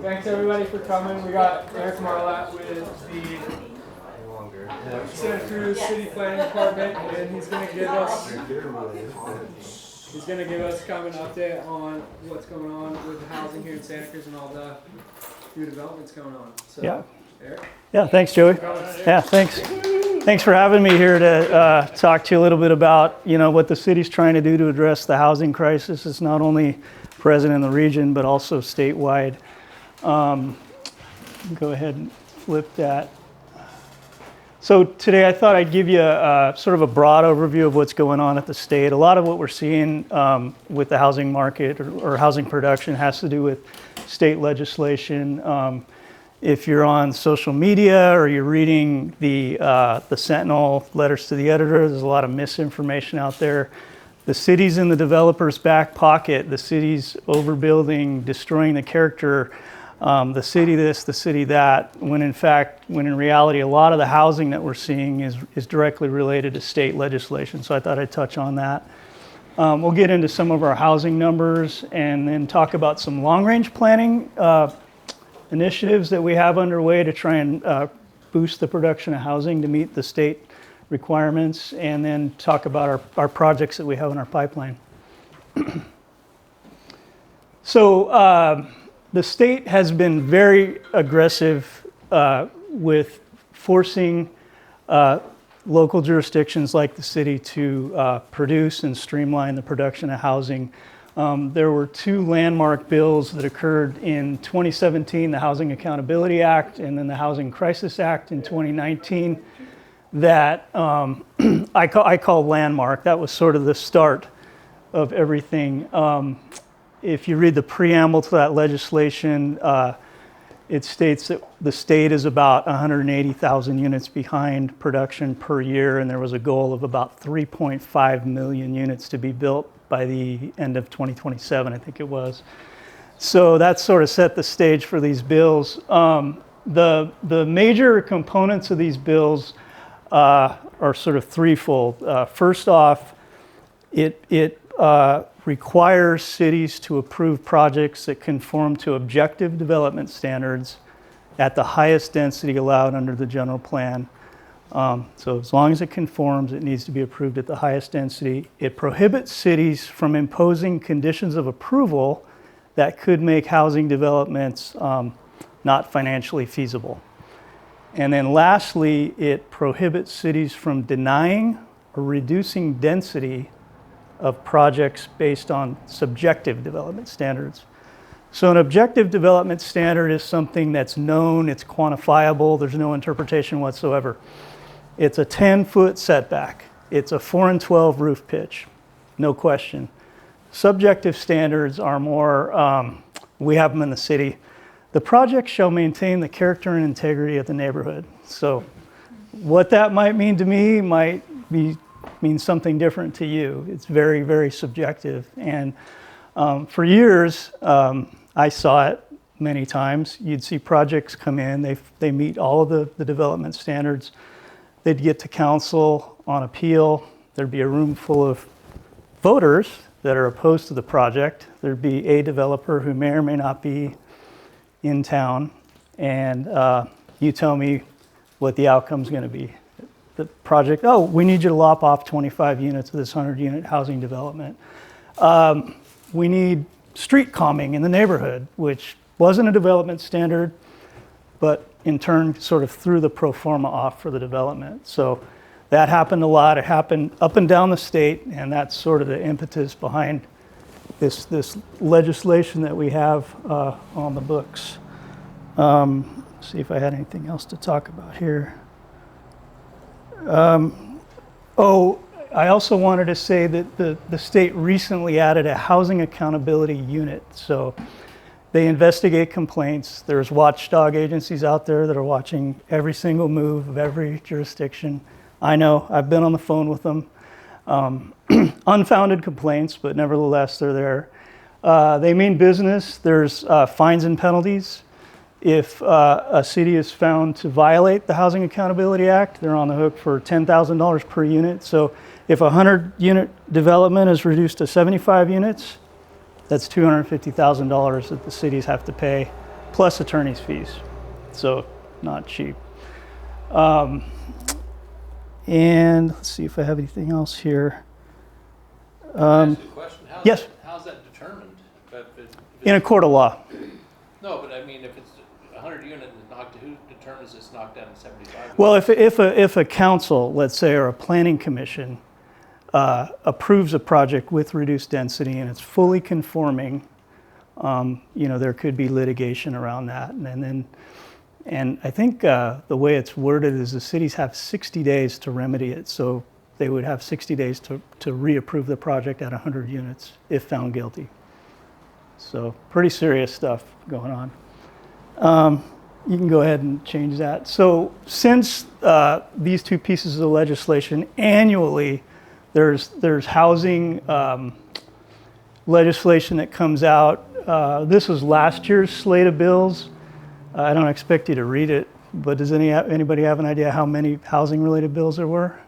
Thanks everybody for coming. We got Eric Marlatt with the Santa Cruz City Planning Department, and he's going to give us kind of an update on what's going on with the housing here in Santa Cruz and all the new developments going on. So, yeah. Eric? Yeah, thanks, Joey. Yeah, thanks. Thanks for having me here to talk to you a little bit about, what the city's trying to do to address the housing crisis. It's not only present in the region, but also statewide. Go ahead and flip that. So today I thought I'd give you sort of a broad overview of what's going on at the state. A lot of what we're seeing with the housing market or housing production has to do with state legislation. If you're on social media or you're reading the Sentinel letters to the editor, there's a lot of misinformation out there. The city's in the developer's back pocket. The city's overbuilding, destroying the character. The city this, the city that, when in reality, a lot of the housing that we're seeing is directly related to state legislation. So I thought I'd touch on that. We'll get into some of our housing numbers and then talk about some long-range planning initiatives that we have underway to try and boost the production of housing to meet the state requirements, and then talk about our projects that we have in our pipeline. So the state has been very aggressive with forcing local jurisdictions like the city to produce and streamline the production of housing. There were two landmark bills that occurred in 2017, the Housing Accountability Act and then the Housing Crisis Act in 2019 that I call landmark. That was sort of the start of everything. If you read the preamble to that legislation, it states that the state is about 180,000 units behind production per year, and there was a goal of about 3.5 million units to be built by the end of 2027, I think it was. So that sort of set the stage for these bills. The major components of these bills are sort of threefold. First off, it requires cities to approve projects that conform to objective development standards at the highest density allowed under the general plan. So as long as it conforms, it needs to be approved at the highest density. It prohibits cities from imposing conditions of approval that could make housing developments not financially feasible. And then lastly, it prohibits cities from denying or reducing density of projects based on subjective development standards. So an objective development standard is something that's known, it's quantifiable, there's no interpretation whatsoever. It's a 10-foot setback. It's a 4 and 12 roof pitch, no question. Subjective standards are more, we have them in the city. The project shall maintain the character and integrity of the neighborhood. So what that might mean to me might mean something different to you. It's very, very subjective. And for years, I saw it many times. You'd see projects come in, they meet all of the development standards. They'd get to council on appeal. There'd be a room full of voters that are opposed to the project. There'd be a developer who may or may not be in town, and you tell me what the outcome's going to be. The project, we need you to lop off 25 units of this 100-unit housing development. We need street calming in the neighborhood, which wasn't a development standard, but in turn sort of threw the pro forma off for the development. So that happened a lot. It happened up and down the state, and that's sort of the impetus behind this legislation that we have on the books. See if I had anything else to talk about here. I also wanted to say that the state recently added a housing accountability unit. So they investigate complaints. There's watchdog agencies out there that are watching every single move of every jurisdiction. I know, I've been on the phone with them. Unfounded complaints, but nevertheless, they're there. They mean business. There's fines and penalties. If a city is found to violate the Housing Accountability Act, they're on the hook for $10,000 per unit. So if a 100-unit development is reduced to 75 units, that's $250,000 that the cities have to pay plus attorney's fees, so not cheap. And let's see if I have anything else here. Can I ask you a question? Yes. How's that determined? In a court of law. No, but I mean, if it's 100 units and knocked, who determines it's knocked down to 75? Well, if a council, let's say, or a planning commission approves a project with reduced density and it's fully conforming, there could be litigation around that. And I think the way it's worded is the cities have 60 days to remedy it. So they would have 60 days to reapprove the project at 100 units if found guilty. So pretty serious stuff going on. You can go ahead and change that. So since these two pieces of legislation, annually there's housing legislation that comes out. This was last year's slate of bills. I don't expect you to read it, but does anybody have an idea how many housing-related bills there were?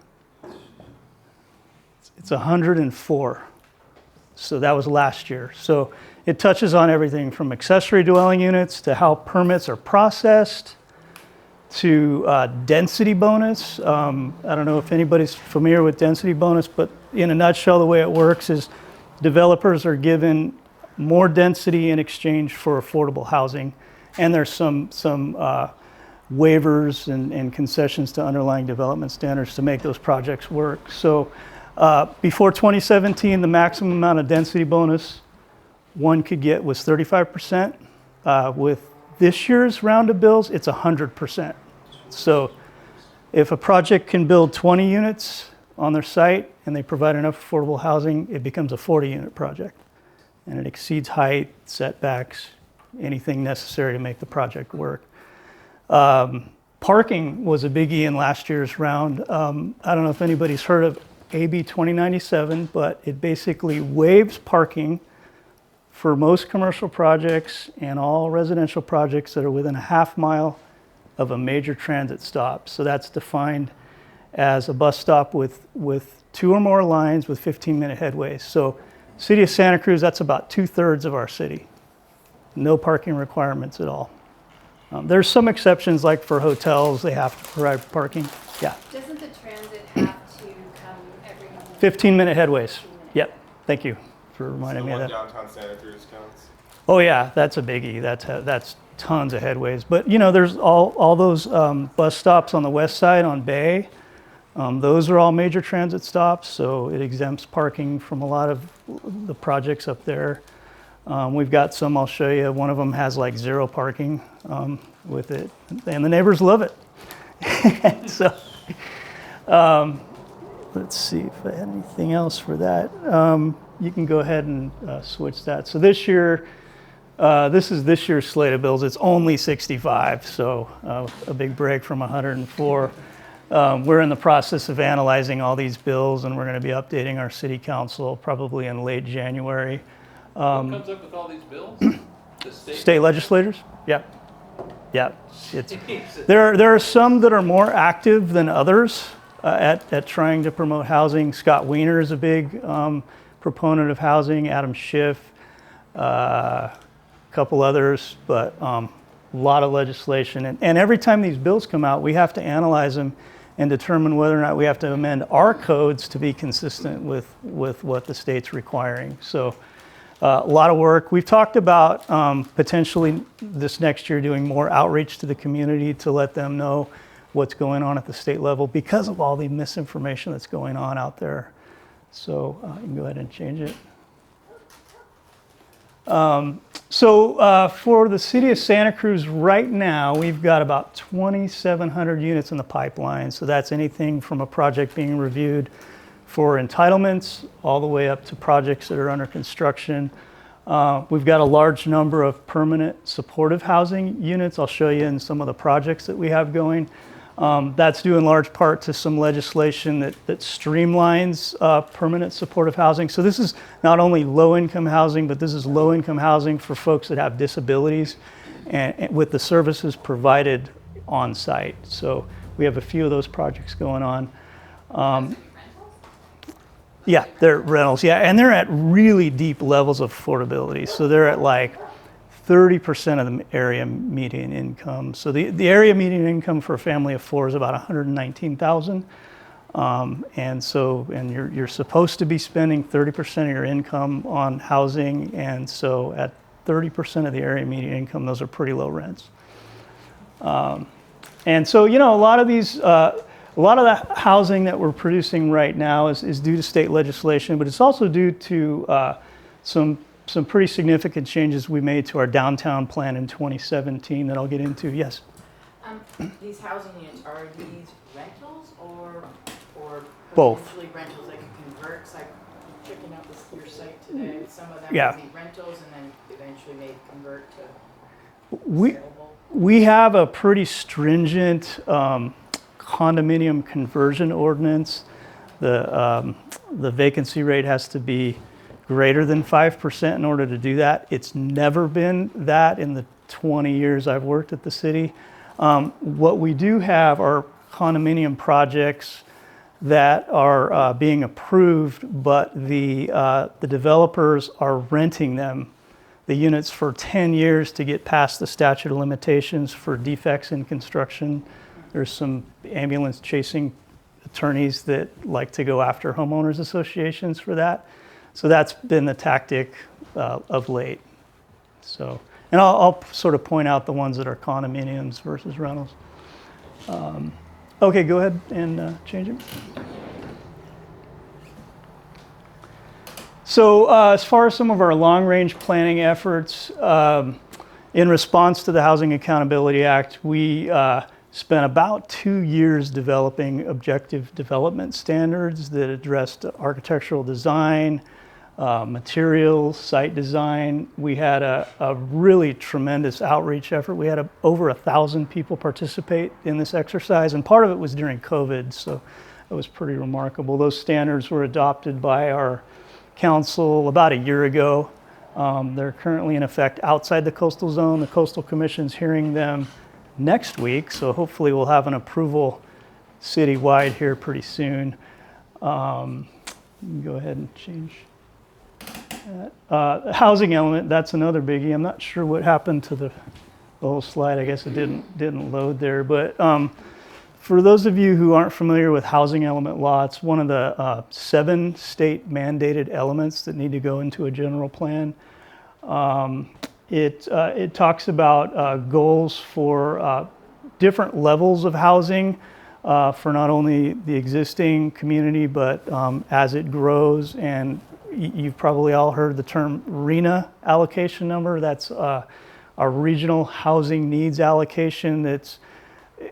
It's 104. So that was last year. So it touches on everything from accessory dwelling units to how permits are processed to density bonus. I don't know if anybody's familiar with density bonus, but in a nutshell, the way it works is developers are given more density in exchange for affordable housing. And there's some waivers and concessions to underlying development standards to make those projects work. So before 2017, the maximum amount of density bonus one could get was 35%. With this year's round of bills, it's 100%. So if a project can build 20 units on their site and they provide enough affordable housing, it becomes a 40-unit project. And it exceeds height, setbacks, anything necessary to make the project work. Parking was a biggie in last year's round. I don't know if anybody's heard of AB 2097, but it basically waives parking for most commercial projects and all residential projects that are within a half mile of a major transit stop. So that's defined as a bus stop with 2 or more lines with 15-minute headways. So City of Santa Cruz, that's about 2/3 of our city. No parking requirements at all. There's some exceptions, like for hotels, they have to provide parking. Yeah. Doesn't the transit have to come every 15-minute headways. Yep. Thank you for reminding me of that. Downtown Santa Cruz counts. Oh yeah, that's a biggie. That's tons of headways. But there's all those bus stops on the west side on Bay. Those are all major transit stops, so it exempts parking from a lot of the projects up there. We've got some, I'll show you. One of them has like 0 parking with it, and the neighbors love it. So let's see if I had anything else for that. You can go ahead and switch that. So this year, this is this year's slate of bills. It's only 65, so a big break from 104. We're in the process of analyzing all these bills, and we're going to be updating our city council probably in late January. Who comes up with all these bills? The State legislators? Yeah. Yeah. There are some that are more active than others at trying to promote housing. Scott Wiener is a big proponent of housing, Adam Schiff, a couple others, but a lot of legislation. And every time these bills come out, we have to analyze them and determine whether or not we have to amend our codes to be consistent with what the state's requiring. So a lot of work. We've talked about potentially this next year doing more outreach to the community to let them know what's going on at the state level because of all the misinformation that's going on out there. So you can go ahead and change it. So for the city of Santa Cruz right now, we've got about 2,700 units in the pipeline. So that's anything from a project being reviewed for entitlements all the way up to projects that are under construction. We've got a large number of permanent supportive housing units. I'll show you in some of the projects that we have going. That's due in large part to some legislation that streamlines permanent supportive housing. So this is not only low-income housing, but this is low-income housing for folks that have disabilities and with the services provided on site. So we have a few of those projects going on. Yeah, they're rentals, yeah, and they're at really deep levels of affordability. So they're at like 30% of the area median income. So the area median income for a family of four is about 119,000. And you're supposed to be spending 30% of your income on housing. And so at 30% of the area median income, those are pretty low rents. And so, a lot of the housing that we're producing right now is due to state legislation, but it's also due to some pretty significant changes we made to our downtown plan in 2017 that I'll get into. Yes? These housing units, are these rentals or Both. potentially rentals that can convert? It's like checking out your site today. Some of them Yeah. will be rentals and then eventually may convert to We, saleable. we have a pretty stringent condominium conversion ordinance. The vacancy rate has to be greater than 5% in order to do that. It's never been that in the 20 years I've worked at the city. What we do have are condominium projects that are being approved, but the developers are renting them, the units, for 10 years to get past the statute of limitations for defects in construction. There's some ambulance chasing attorneys that like to go after homeowners associations for that. So that's been the tactic of late. So, and I'll sort of point out the ones that are condominiums versus rentals. Okay, go ahead and change it. So as far as some of our long-range planning efforts, in response to the Housing Accountability Act, we spent about 2 years developing objective development standards that addressed architectural design, materials, site design. We had a really tremendous outreach effort. We had over 1,000 people participate in this exercise, and part of it was during COVID, so it was pretty remarkable. Those standards were adopted by our council about a year ago. They're currently in effect outside the coastal zone. The Coastal Commission's hearing them next week, so hopefully we'll have an approval citywide here pretty soon. Go ahead and change that. Housing element, that's another biggie. I'm not sure what happened to the whole slide. I guess it didn't load there, but for those of you who aren't familiar with housing element law, it's one of the 7 state mandated elements that need to go into a general plan. It talks about goals for different levels of housing for not only the existing community, but as it grows. And you've probably all heard the term RHNA allocation number. That's our regional housing needs allocation.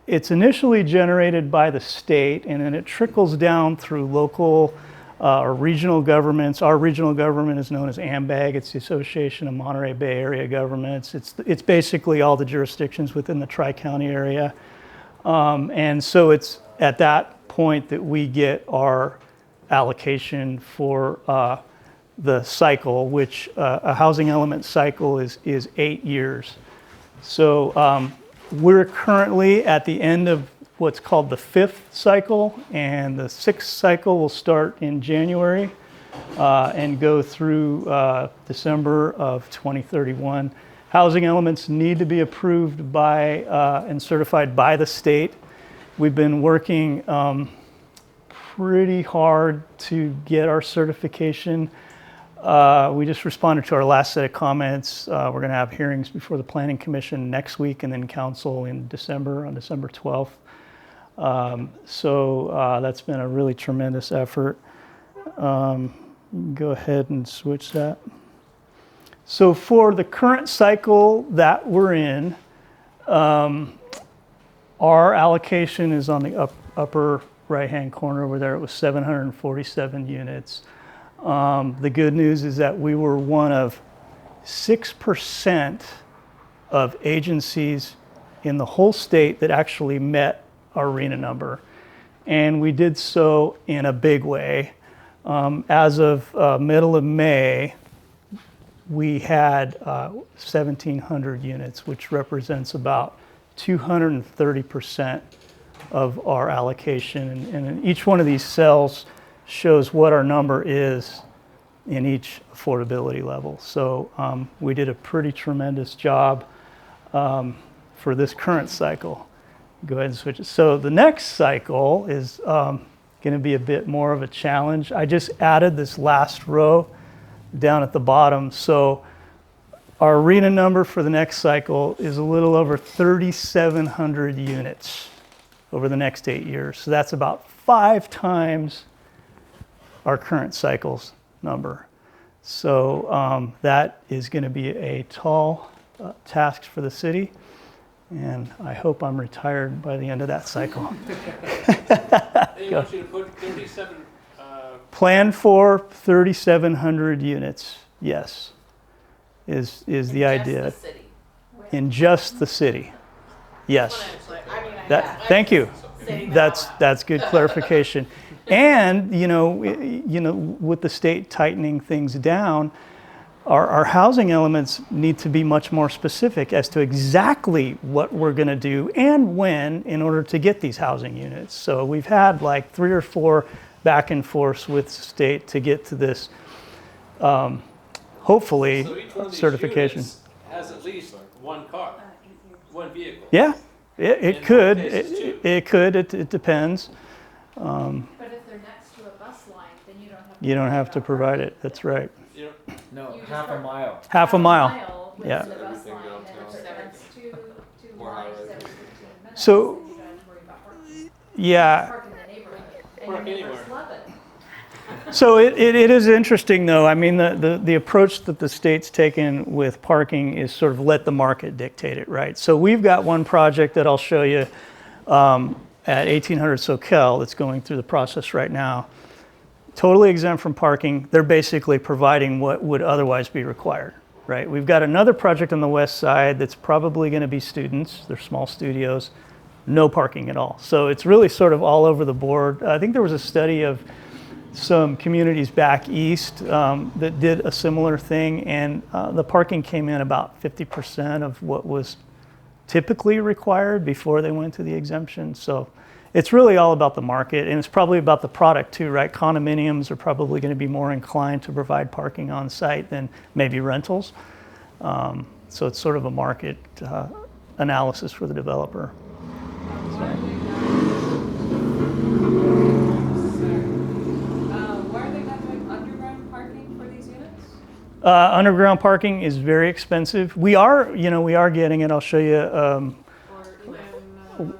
It's initially generated by the state, and then it trickles down through local or regional governments. Our regional government is known as AMBAG. It's the Association of Monterey Bay Area Governments. It's basically all the jurisdictions within the Tri-County area. And so it's at that point that we get our allocation for the cycle, which a housing element cycle is 8 years. So we're currently at the end of what's called the 5th cycle, and the 6th cycle will start in January and go through December of 2031. Housing elements need to be approved by and certified by the state. We've been working pretty hard to get our certification. We just responded to our last set of comments. We're going to have hearings before the Planning Commission next week and then council in December, on December 12th. So that's been a really tremendous effort. Go ahead and switch that. So for the current cycle that we're in, our allocation is on the upper right-hand corner over there. It was 747 units. The good news is that we were one of 6% of agencies in the whole state that actually met our RHNA number. And we did so in a big way. As of middle of May, we had 1,700 units, which represents about 230% of our allocation. And each one of these cells shows what our number is in each affordability level. So we did a pretty tremendous job for this current cycle. Go ahead and switch it. So the next cycle is going to be a bit more of a challenge. I just added this last row down at the bottom. So our arena number for the next cycle is a little over 3,700 units over the next 8 years. So that's about 5 times our current cycle's number. So that is going to be a tall task for the city. And I hope I'm retired by the end of that cycle. They want you to put 37. Plan for 3,700 units, yes, is the idea. Just the city. In just the city, yes. I mean, Thank you. saying that out loud. That's good clarification. And, you know, with the state tightening things down, our housing elements need to be much more specific as to exactly what we're going to do and when in order to get these housing units. So we've had like 3 or 4 back and forths with the state to get to this, hopefully, So each one of these certification. units has at least one car, one vehicle. Yeah, it In could. most cases, too. It could. It depends. But if they're next to a bus line, then you don't have to. You don't worry have to about provide parking. it. That's right. You know, No, You just half a park- mile. Half a mile. With Yeah. the bus Everything line, and downtown. if that's two More lines highway. every 15 minutes, So- then you don't have to worry about parking. Yeah. Park in the neighborhood, and Park your neighbors anywhere. love it. So it is interesting, though. I mean, the approach that the state's taken with parking is sort of let the market dictate it, right? So we've got one project that I'll show you at 1800 Soquel that's going through the process right now. Totally exempt from parking. They're basically providing what would otherwise be required, right? We've got another project on the west side that's probably going to be students. They're small studios, no parking at all. So it's really sort of all over the board. I think there was a study of some communities back east that did a similar thing, and the parking came in about 50% of what was typically required before they went to the exemption. So it's really all about the market, and it's probably about the product too, right? Condominiums are probably going to be more inclined to provide parking on site than maybe rentals. So it's sort of a market analysis for the developer. Why are they not doing underground parking for these units? Underground parking is very expensive. We are getting it. I'll show you. Or even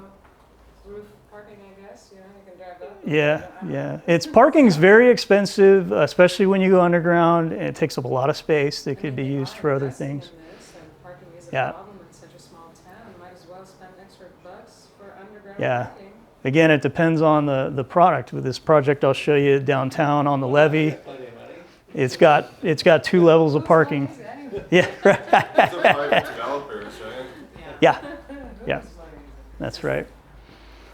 roof parking, I guess, you can drive up. Yeah. Parking's very expensive, especially when you go underground. It takes up a lot of space that could be used for other things. And parking is a Yeah. problem in such a small town, might as well spend extra bucks for underground Yeah. parking. Again, it depends on the product. With this project, I'll show you downtown on the levee. plenty of money. It's got 2 levels of parking. Yeah, right. It's a private developers, right? Yeah, yeah, that's right.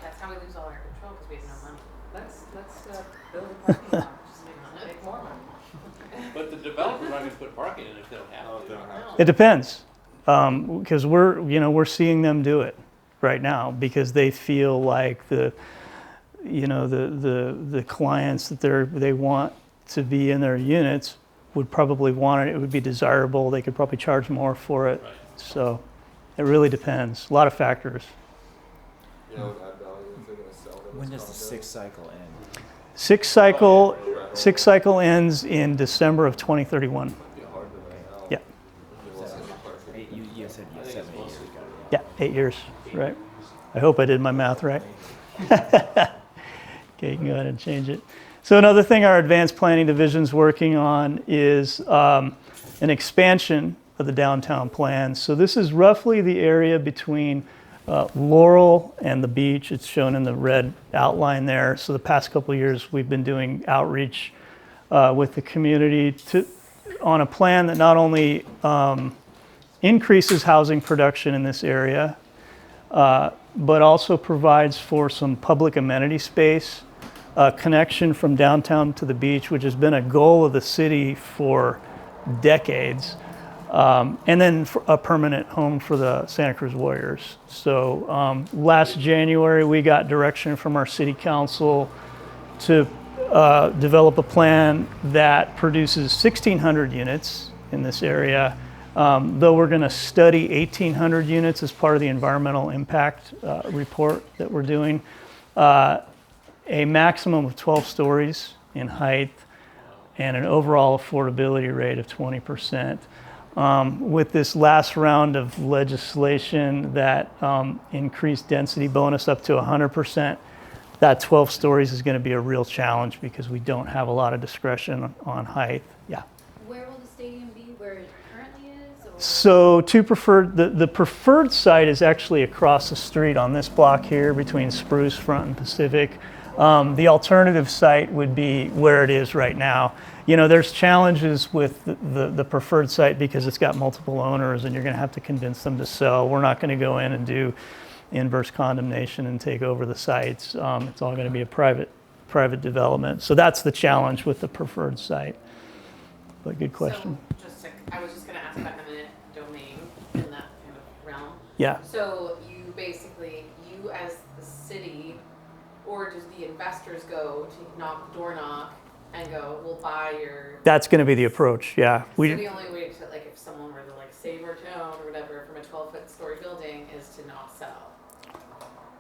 That's how we lose all our control, because we have no money. Let's build a parking lot, just make more money. But the developer's not going to put parking in if they don't have Oh, to. they don't have It depends, because we're seeing them do it right now because they feel like the clients that they want to be in their units would probably want it. It would be desirable. They could probably charge more for it. Right. So it really depends. A lot of factors. You know, what that value is they're gonna sell them. When as does the condos. 6th cycle end? Sixth cycle ends in December of 2031. It'd be hard to rent out. Yeah. They want to be parking. You said you had 7 8 years ago. Yeah, 8 years, right. I hope I did my math right. Okay, you can go ahead and change it. So another thing our advanced planning division's working on is an expansion of the downtown plan. So this is roughly the area between Laurel and the beach. It's shown in the red outline there. So the past couple of years, we've been doing outreach with the community on a plan that not only increases housing production in this area, but also provides for some public amenity space, connection from downtown to the beach, which has been a goal of the city for decades, and then for a permanent home for the Santa Cruz Warriors. So last January, we got direction from our city council to develop a plan that produces 1,600 units in this area, though we're going to study 1,800 units as part of the environmental impact report that we're doing. A maximum of 12 stories in height and an overall affordability rate of 20%. With this last round of legislation that increased density bonus up to 100%, that 12 stories is going to be a real challenge because we don't have a lot of discretion on height. Yeah. Where will the stadium be? Where it currently is? Or? So the preferred site is actually across the street on this block here between Spruce, Front, and Pacific. The alternative site would be where it is right now. You know, there's challenges with the preferred site because it's got multiple owners and you're going to have to convince them to sell. We're not going to go in and do inverse condemnation and take over the sites. It's all going to be a private development. So that's the challenge with the preferred site. But good question. So I was just going to ask about eminent domain in that kind of realm. Yeah. So you basically, you as the city, or does the investors go to door knock and go, we'll buy your... That's going to be the approach, yeah. So the only way to, like, if someone were to, like, save or to own or whatever from a 12-foot story building is to not sell.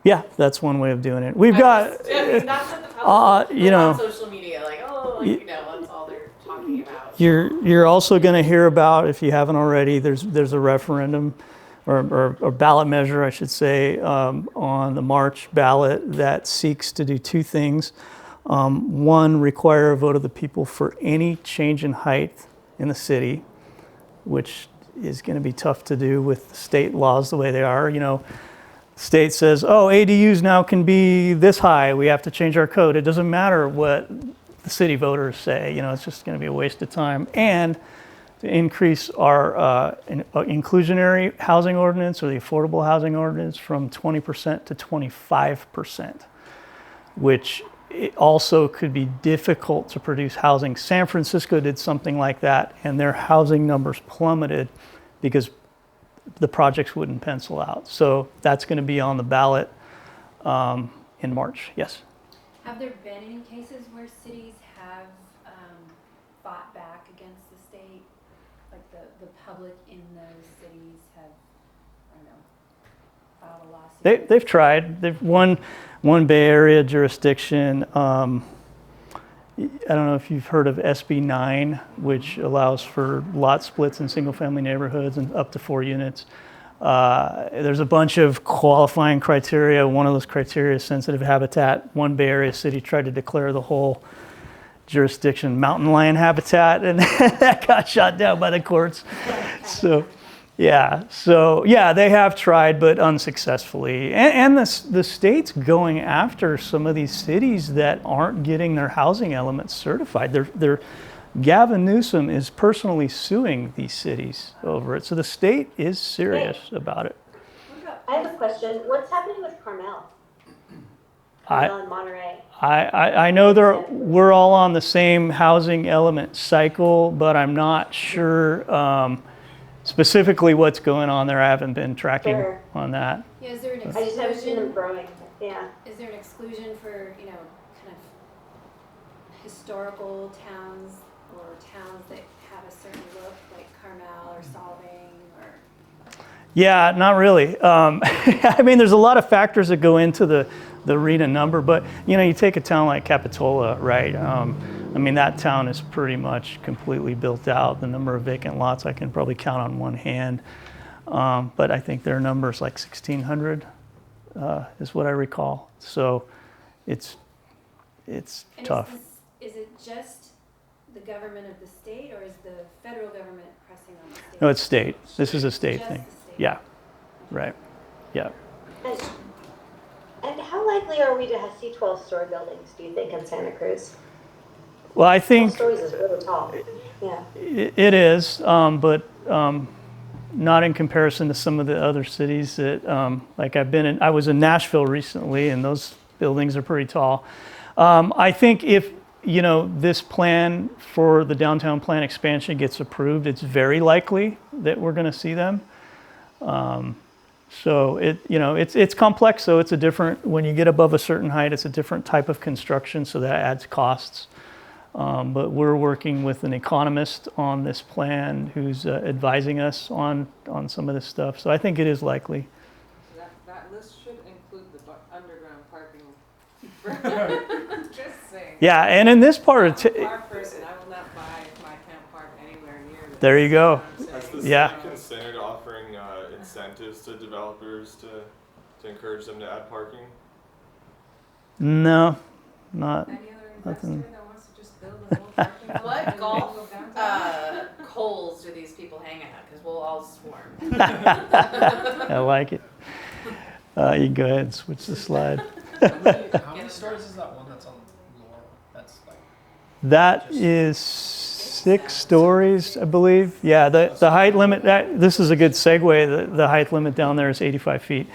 Yeah, that's one way of doing it. We've got, That's what the public, you know, on social media, like, oh, like, you know, that's all they're talking about. you're also going to hear about, if you haven't already, there's a referendum or ballot measure, I should say, on the March ballot that seeks to do two things. One, require a vote of the people for any change in height in the city, which is going to be tough to do with state laws the way they are. You know, state says, oh, ADUs now can be this high. We have to change our code. It doesn't matter what the city voters say. You know, it's just going to be a waste of time. And to increase our inclusionary housing ordinance or the affordable housing ordinance from 20% to 25%, which it also could be difficult to produce housing. San Francisco did something like that, and their housing numbers plummeted because the projects wouldn't pencil out. So that's going to be on the ballot in March. Yes. Have there been any cases where cities have fought back against the state? Like the public in those cities have, I don't know, filed a lawsuit? They've tried. They've won one Bay Area jurisdiction. I don't know if you've heard of SB 9, which allows for lot splits in single-family neighborhoods and up to 4 units. There's a bunch of qualifying criteria. One of those criteria is sensitive habitat. One Bay Area city tried to declare the whole jurisdiction mountain lion habitat, and that got shot down by the courts. So they have tried, but unsuccessfully. And the state's going after some of these cities that aren't getting their housing elements certified. Gavin Newsom is personally suing these cities over it. So the state is serious about it. I have a question. What's happening with Carmel? Carmel and Monterey. I know we're all on the same housing element cycle, but I'm not sure specifically what's going on there. I haven't been tracking on that. Yeah, is there an I just haven't seen them exclusion? growing. Yeah. Is there an exclusion for, you know, kind of historical towns or towns that have a certain look, like Carmel or Solvang or? Yeah, not really. I mean, there's a lot of factors that go into the RENA number, but you know, you take a town like Capitola, right? I mean, that town is pretty much completely built out. The number of vacant lots I can probably count on one hand, but I think their number is like 1,600 is what I recall. So it's And tough. Is it just the government of the state, or is the federal government pressing on the state? No, it's state. This is a state Just thing. the state. Yeah, right. Yeah. And how likely are we to see 12-story buildings, do you think, in Santa Cruz? Well, I 12 think stories is really tall. Yeah. it is, but not in comparison to some of the other cities that, like I was in Nashville recently, and those buildings are pretty tall. I think if, you know, this plan for the downtown plan expansion gets approved, it's very likely that we're going to see them. So it's complex. So it's a different, when you get above a certain height, it's a different type of construction. So that adds costs. But we're working with an economist on this plan who's advising us on some of this stuff. So I think it is likely. That list should include the underground parking. Just saying. Yeah, and in this part of I'm a car person, I will not buy if I can't park anywhere near this. There you go. Has the Yeah. city considered offering incentives to developers to encourage them to add parking? No, not. Any other Nothing. investor that wants to just build a whole parking lot What in the middle golf of downtown? holes do these people hang at? Because we'll all swarm. I like it. You can go ahead and switch the slide. How many stories is that one that's on Laurel? That's like. That is 6 stories, I believe. Yeah, the height limit, this is a good segue. The height limit down there is 85 feet.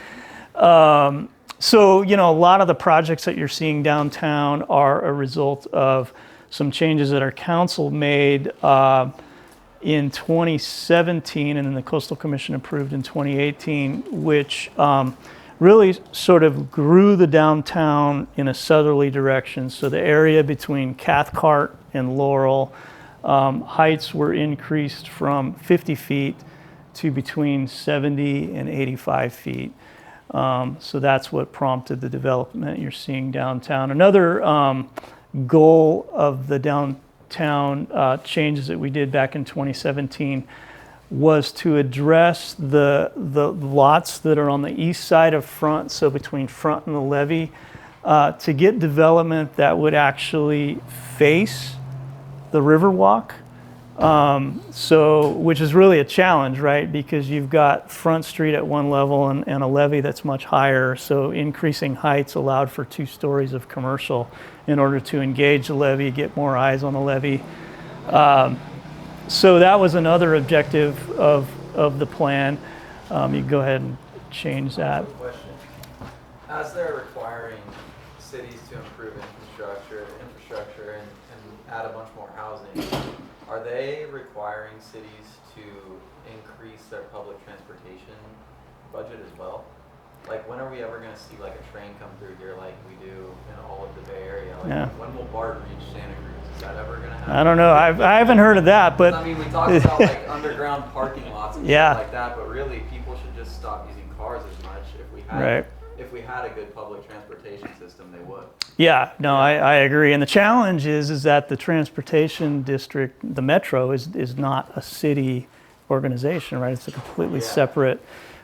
So, a lot of the projects that you're seeing downtown are a result of some changes that our council made in 2017 and then the Coastal Commission approved in 2018, which really sort of grew the downtown in a southerly direction. So the area between Cathcart and Laurel, heights were increased from 50 feet to between 70 and 85 feet. So that's what prompted the development you're seeing downtown. Another goal of the downtown changes that we did back in 2017 was to address the lots that are on the east side of Front, so between Front and the levee, to get development that would actually face the Riverwalk. Which is really a challenge, right? Because you've got Front Street at one level and a levee that's much higher. So increasing heights allowed for 2 stories of commercial in order to engage the levee, get more eyes on the levee. So that was another objective of the plan. You can go ahead and change that. Quick question. As they're requiring cities to improve infrastructure and add a bunch more housing, are they requiring cities to increase their public transportation budget as well? Like, when are we ever going to see like a train come through here like we do in all of the Bay Area? Like, Yeah. when will BART reach Santa Cruz? Is that ever going to happen? I don't know. I haven't heard of that, but I mean, we talk about like underground parking lots and Yeah. stuff like that, but really people should just stop using cars as much. Right. If we had a good public transportation system, they would. Yeah, no, I agree. And the challenge is that the transportation district, the metro, is not a city organization, right? It's a completely separate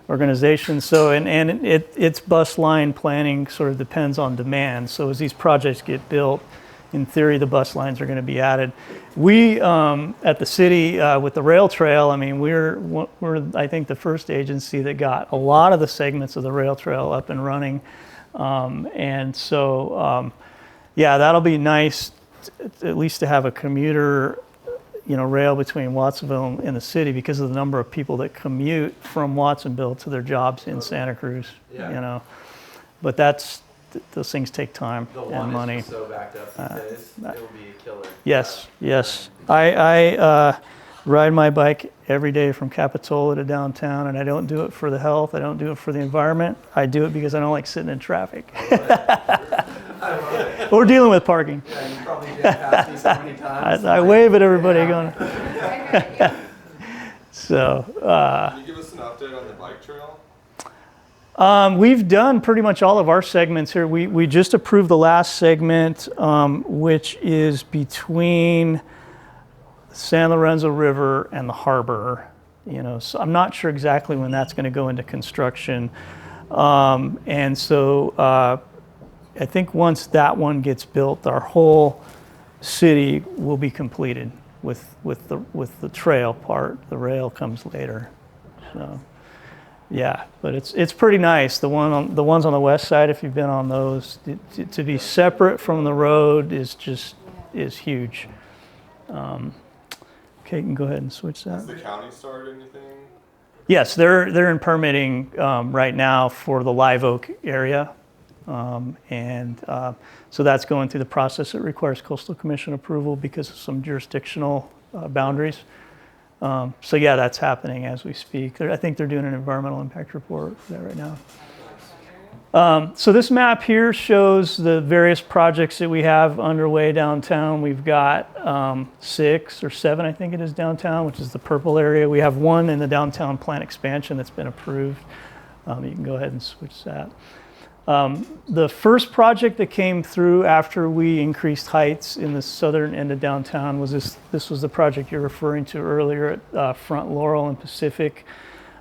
organization. So, and its bus line planning sort of depends on demand. So as these projects get built, in theory, the bus lines are going to be added. We, at the city, with the rail trail, I mean, we're I think the first agency that got a lot of the segments of the rail trail up and running. And so, yeah, that'll be nice, at least to have a commuter, rail between Watsonville and the city because of the number of people that commute from Watsonville to their jobs in Santa Cruz. But those things take time and money. Is so backed up these days. It will be a killer. Yes. I ride my bike every day from Capitola to downtown, and I don't do it for the health. I don't do it for the environment. I do it because I don't like sitting in traffic. I love it. Or dealing with parking. Yeah, you probably did pass me so many times. I wave at everybody going. So. Can you give us an update on the bike trail? We've done pretty much all of our segments here. We just approved the last segment, which is between San Lorenzo River and the harbor. So I'm not sure exactly when that's going to go into construction. And so I think once that one gets built, our whole city will be completed with the trail part. The rail comes later. So. Yeah, but it's pretty nice. The ones on the west side, if you've been on those, to be separate from the road is huge. Okay, you can go ahead and switch that. Has the county started anything? Yes, they're in permitting right now for the Live Oak area, so that's going through the process. It requires Coastal Commission approval because of some jurisdictional boundaries. So yeah, that's happening as we speak. I think they're doing an environmental impact report for that right now. So this map here shows the various projects that we have underway downtown. We've got 6 or 7, I think it is, downtown, which is the purple area. We have 1 in the downtown plant expansion that's been approved. You can go ahead and switch that. The first project that came through after we increased heights in the southern end of downtown was this was the project you're referring to earlier at Front Laurel and Pacific.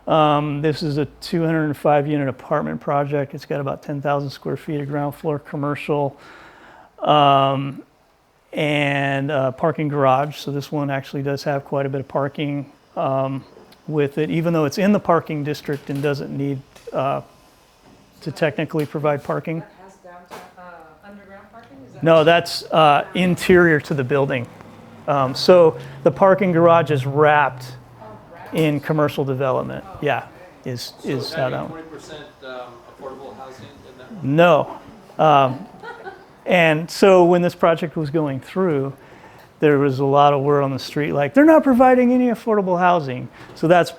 This is a 205 unit apartment project. It's got about 10,000 square feet of ground floor commercial and parking garage. So this one actually does have quite a bit of parking with it, even though it's in the parking district and doesn't need to technically provide parking. That has downtown, underground parking? Is that No, that's interior to the building. So the parking garage is wrapped in commercial development. Yeah, is how that one. 20% affordable housing in that one? No. And so when this project was going through, there was a lot of word on the street like, they're not providing any affordable housing. So that's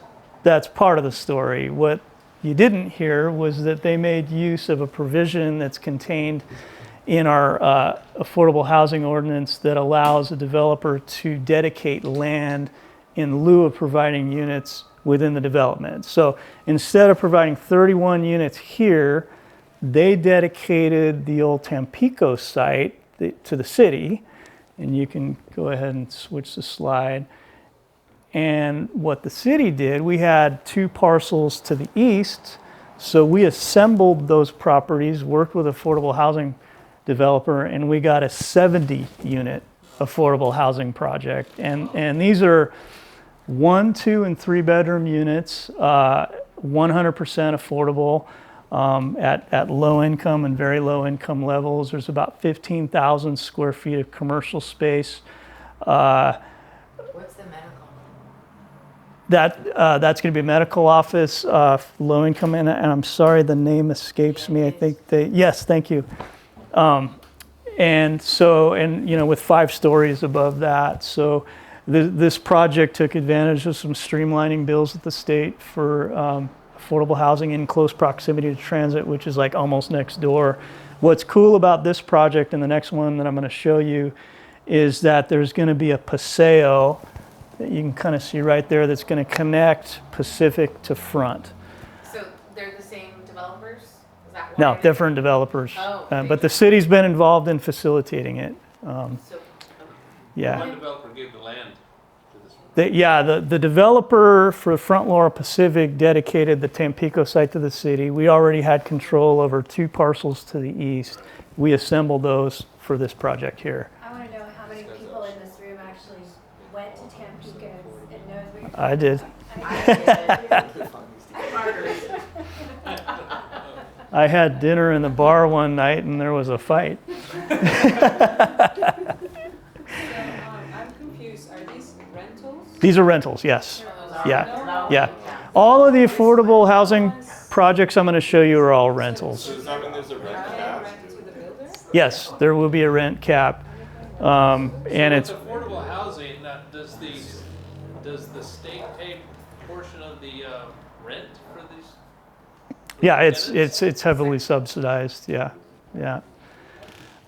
part of the story. What you didn't hear was that they made use of a provision that's contained in our affordable housing ordinance that allows a developer to dedicate land in lieu of providing units within the development. So instead of providing 31 units here, they dedicated the old Tampico site to the city. And you can go ahead and switch the slide. And what the city did, we had 2 parcels to the east. So we assembled those properties, worked with affordable housing developer, and we got a 70 unit affordable housing project. And these are 1, 2, and 3 bedroom units, 100% affordable at low income and very low income levels. There's about 15,000 square feet of commercial space. What's the medical? That's going to be a medical office, low income, and I'm sorry the name escapes me. I think yes, thank you. And with 5 stories above that. So this project took advantage of some streamlining bills at the state for affordable housing in close proximity to transit, which is like almost next door. What's cool about this project and the next one that I'm going to show you is that there's going to be a paseo that you can kind of see right there that's going to connect Pacific to Front. So they're the same developers? Is that No, why? different developers. Oh, But the city's been involved in facilitating it. So, Yeah. One developer gave the land to this one. The developer for Front Laurel Pacific dedicated the Tampico site to the city. We already had control over 2 parcels to the east. We assembled those for this project here. I want to know how many people in this room actually went to Tampico and knows what you're I did. I had dinner in the bar one night and there was a fight. I'm confused. Are these rentals? These are rentals, yes. those are- Yeah, yeah. All of the affordable housing projects I'm going to show you are all rentals. So does that mean there's a rent Are cap? they rent to the builder? Yes, there will be a rent cap. And it's With affordable housing, does the state pay a portion of the rent for these? yeah, tenants? it's heavily subsidized. Yeah, yeah.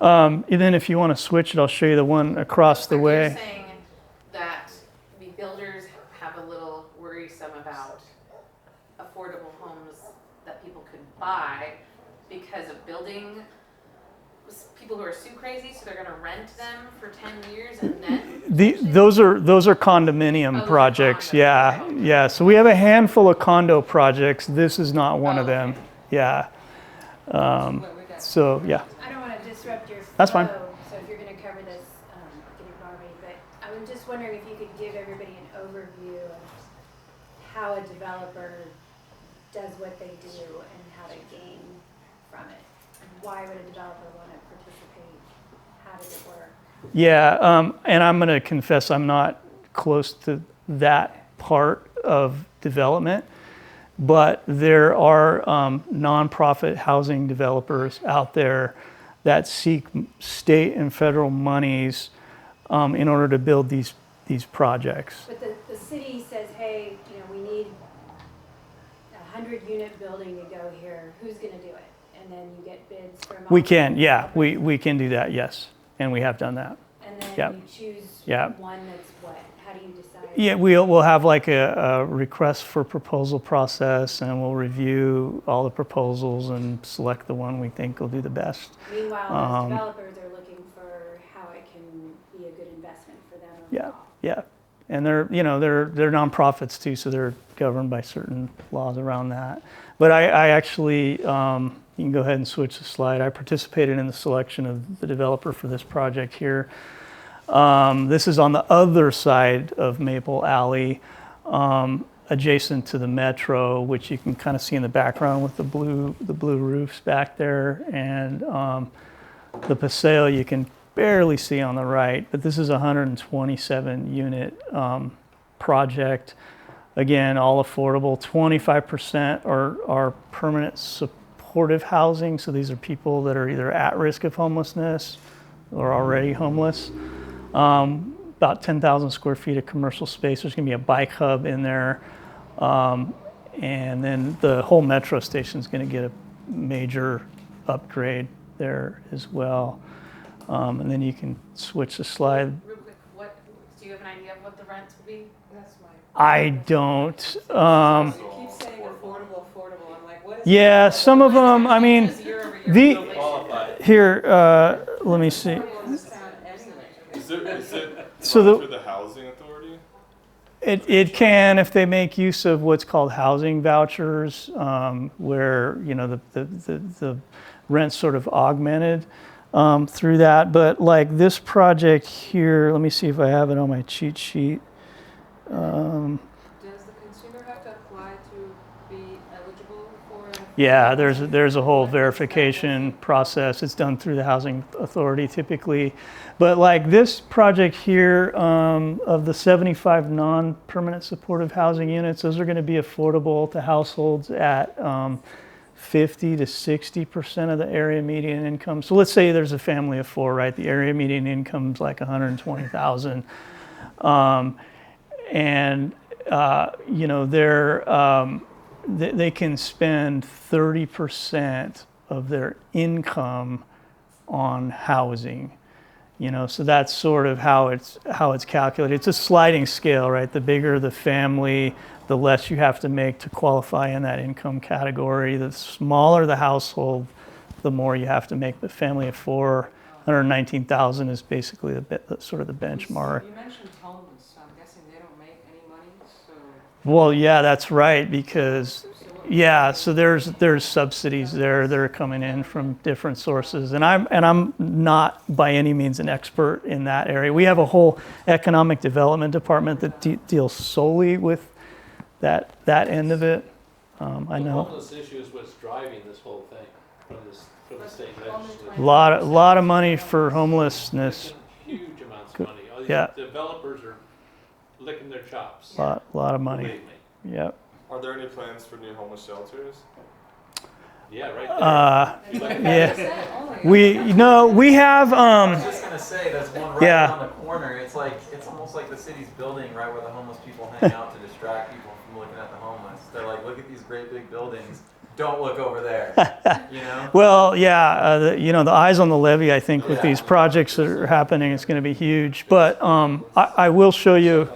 And then if you want to switch it, I'll show you the one across the So way. You're saying that the builders have a little worrisome about affordable homes that people could buy because of building people who are sue crazy, so they're gonna rent them for 10 years and then? Those are condominium those are projects. condos, Yeah, okay. yeah. So we have a handful of condo projects. This is not one of them. Okay. Yeah. What we got? So yeah. I don't want to disrupt your flow. That's fine. So if you're going to cover this, you can ignore me. But I was just wondering if you could give everybody an overview of how a developer does what they do and how to gain from it. Why would a developer want to participate? How does it work? Yeah, and I'm going to confess I'm not close to that part of development, but there are nonprofit housing developers out there that seek state and federal monies in order to build these projects. But the city 100-unit building to go here, who's gonna do it? And then you get bids from all We the can, yeah, developers? we can do that, yes, and we have done that. And then Yep. you choose Yep. one that's what? How do you decide? Yeah, we'll have like a request for proposal process, and we'll review all the proposals and select the one we think will do the best. Meanwhile, those developers are looking for how it can be a good investment for them Yeah, overall. yeah, and they're nonprofits too, so they're governed by certain laws around that. But I actually, you can go ahead and switch the slide. I participated in the selection of the developer for this project here. This is on the other side of Maple Alley, adjacent to the metro, which you can kind of see in the background with the blue roofs back there, and the Paseo you can barely see on the right. But this is a 127 unit project. Again, all affordable. 25% are permanent supportive housing. So these are people that are either at risk of homelessness or already homeless. About 10,000 square feet of commercial space. There's going to be a bike hub in there. And then the whole metro station is going to get a major upgrade there as well. And then you can switch the slide. Real quick, do you have an idea of what the rents will be? That's my. I don't. You keep saying affordable, I'm like, what is? Yeah, some of them, I mean, Just year over year the, inflation. here, let me see. Affordable in this town anyway. Is it So through the housing authority? It can, if they make use of what's called housing vouchers, where, you know, the rent's sort of augmented through that. But like this project here, let me see if I have it on my cheat sheet. Does the consumer have to apply to be eligible for? Yeah, there's a whole verification process. It's done through the housing authority typically. But like this project here, of the 75 non-permanent supportive housing units, those are going to be affordable to households at 50 to 60% of the area median income. So let's say there's a family of four, right? The area median income's like 120,000. You know, they can spend 30% of their income on housing. You know, so that's sort of how it's calculated. It's a sliding scale, right? The bigger the family, the less you have to make to qualify in that income category. The smaller the household, the more you have to make. The family of four, 119,000 is basically sort of the benchmark. You mentioned homeless, so I'm guessing they don't make any money, so. Well, yeah, that's right, because so there's subsidies there that are coming in from different sources, and I'm not by any means an expert in that area. We have a whole economic development department that deals solely with that end of it. I The know homeless issue is what's driving this whole thing from the state legislature. a lot of money for homelessness. Huge amounts of money. All these Yeah. developers are licking their chops. Lot of money. Believe me. Yep. Are there any plans for new homeless shelters? Yeah, right there. You like Yeah. We have I was just gonna say, there's one right Yeah. on the corner. It's almost like the city's building right where the homeless people hang out to distract people from looking at the homeless. They're like, look at these great big buildings. Don't look over there. You know? Well, yeah, the eyes on the levee, I think, with these projects that are happening, it's going to be huge. But I will show you,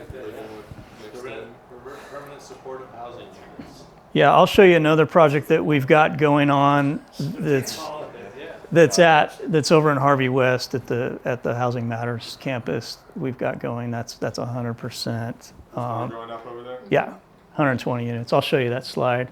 permanent supportive housing units. yeah, I'll show you another project that we've got going on that's over in Harvey West at the Housing Matters campus. We've got going. That's 100%. Growing up over there? Yeah, 120 units. I'll show you that slide.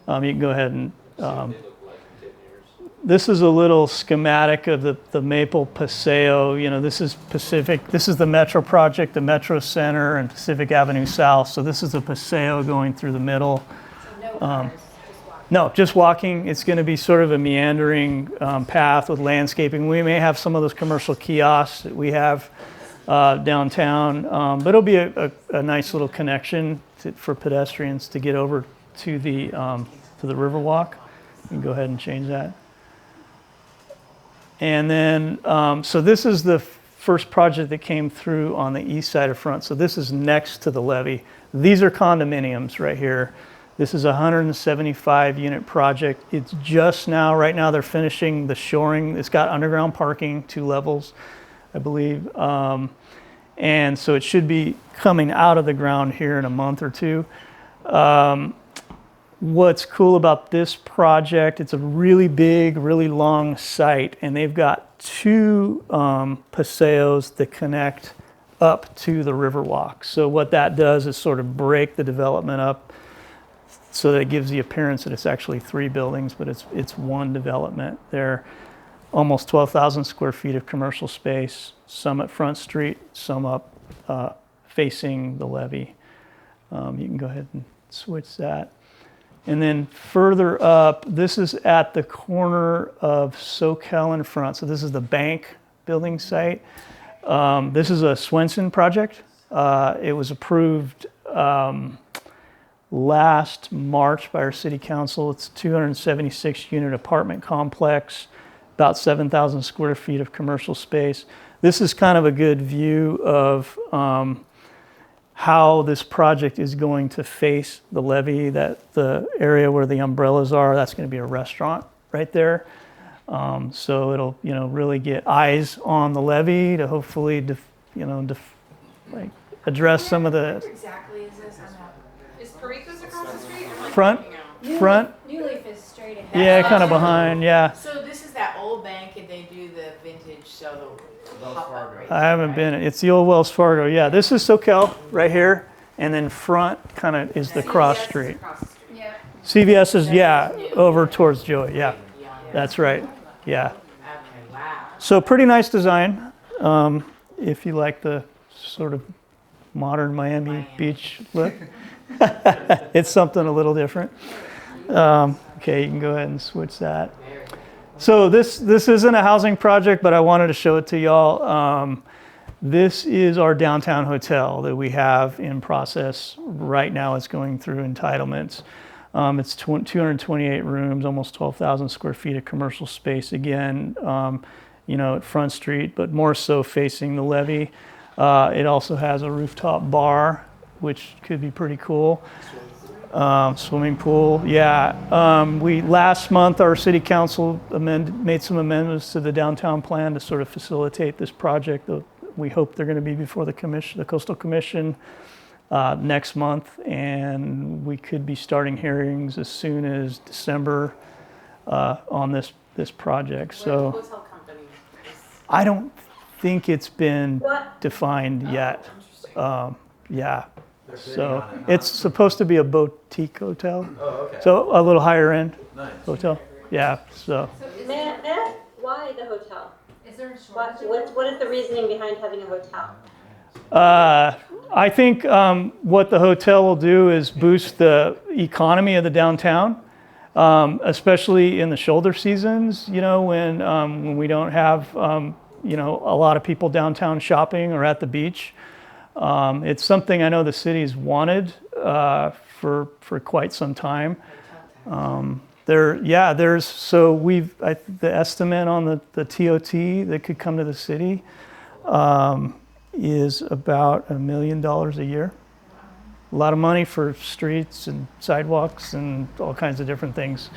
You can go ahead and. They look like in 10 years. This is a little schematic of the Maple Paseo. You know, this is Pacific. This is the Metro project, the Metro Center, and Pacific Avenue South. So this is the Paseo going through the middle. So no cars, just walking. No, just walking. It's going to be sort of a meandering path with landscaping. We may have some of those commercial kiosks that we have downtown, but it'll be a nice little connection for pedestrians to get over to the Riverwalk. You can go ahead and change that. And then, so this is the first project that came through on the east side of Front. So this is next to the levee. These are condominiums right here. This is a 175 unit project. It's just now, right now they're finishing the shoring. It's got underground parking, 2 levels, I believe. And so it should be coming out of the ground here in a month or two. What's cool about this project, it's a really big, really long site, and they've got 2 paseos that connect up to the Riverwalk. So what that does is sort of break the development up so that it gives the appearance that it's actually 3 buildings, but it's one development. They're almost 12,000 square feet of commercial space, some at Front Street, some up facing the levee. You can go ahead and switch that. And then further up, this is at the corner of Soquel and Front. So this is the bank building site. This is a Swenson project. It was approved last March by our city council. It's a 276 unit apartment complex, about 7,000 square feet of commercial space. This is kind of a good view of how this project is going to face the levee, that the area where the umbrellas are, that's going to be a restaurant right there. So it'll, really get eyes on the levee to hopefully, address some of the Where exactly is this? Is Perico's across the street? Or front. New Leaf is straight ahead. Yeah, kind of behind. Yeah, So this is that old bank and they do the vintage, so the pop-up right I haven't been. It's the old Wells Fargo. Yeah, this is Soquel right here, and then front kind of is the cross street. Across the street. Yeah. CVS is over towards Joey. Yeah, that's right. Yeah. Okay, wow. So pretty nice design. If you like the sort of modern Miami Beach look, it's something a little different. Okay, you can go ahead and switch that. So this isn't a housing project, but I wanted to show it to y'all. This is our downtown hotel that we have in process right now. It's going through entitlements. It's 228 rooms, almost 12,000 square feet of commercial space. Again, at Front Street, but more so facing the levee. It also has a rooftop bar, which could be pretty cool. Swimming pool, yeah. Last month our city council made some amendments to the downtown plan to sort of facilitate this project. We hope they're going to be before the Coastal Commission next month, and we could be starting hearings as soon as December on this project. So Hotel company. I don't think it's been defined yet. Yeah. So it's supposed to be a boutique hotel. Oh, okay. So a little higher end Nice. hotel. Yeah. So Matt, why the hotel? Is there a shortage? What is the reasoning behind having a hotel? I think what the hotel will do is boost the economy of the downtown, especially in the shoulder seasons. When we don't have a lot of people downtown shopping or at the beach. It's something I know the city's wanted for quite some time. The estimate on the TOT that could come to the city is about $1 million a year. A lot of money for streets and sidewalks and all kinds of different things.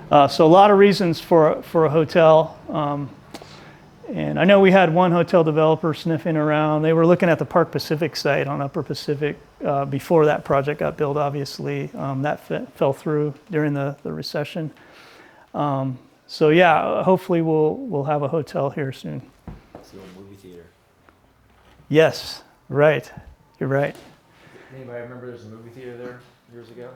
So a lot of reasons for a hotel. And I know we had one hotel developer sniffing around. They were looking at the Park Pacific site on Upper Pacific before that project got built, obviously. That fell through during the recession. So yeah, hopefully we'll have a hotel here soon. It's the old movie theater. Yes, right. You're right. Anybody remember there's a movie theater there years ago?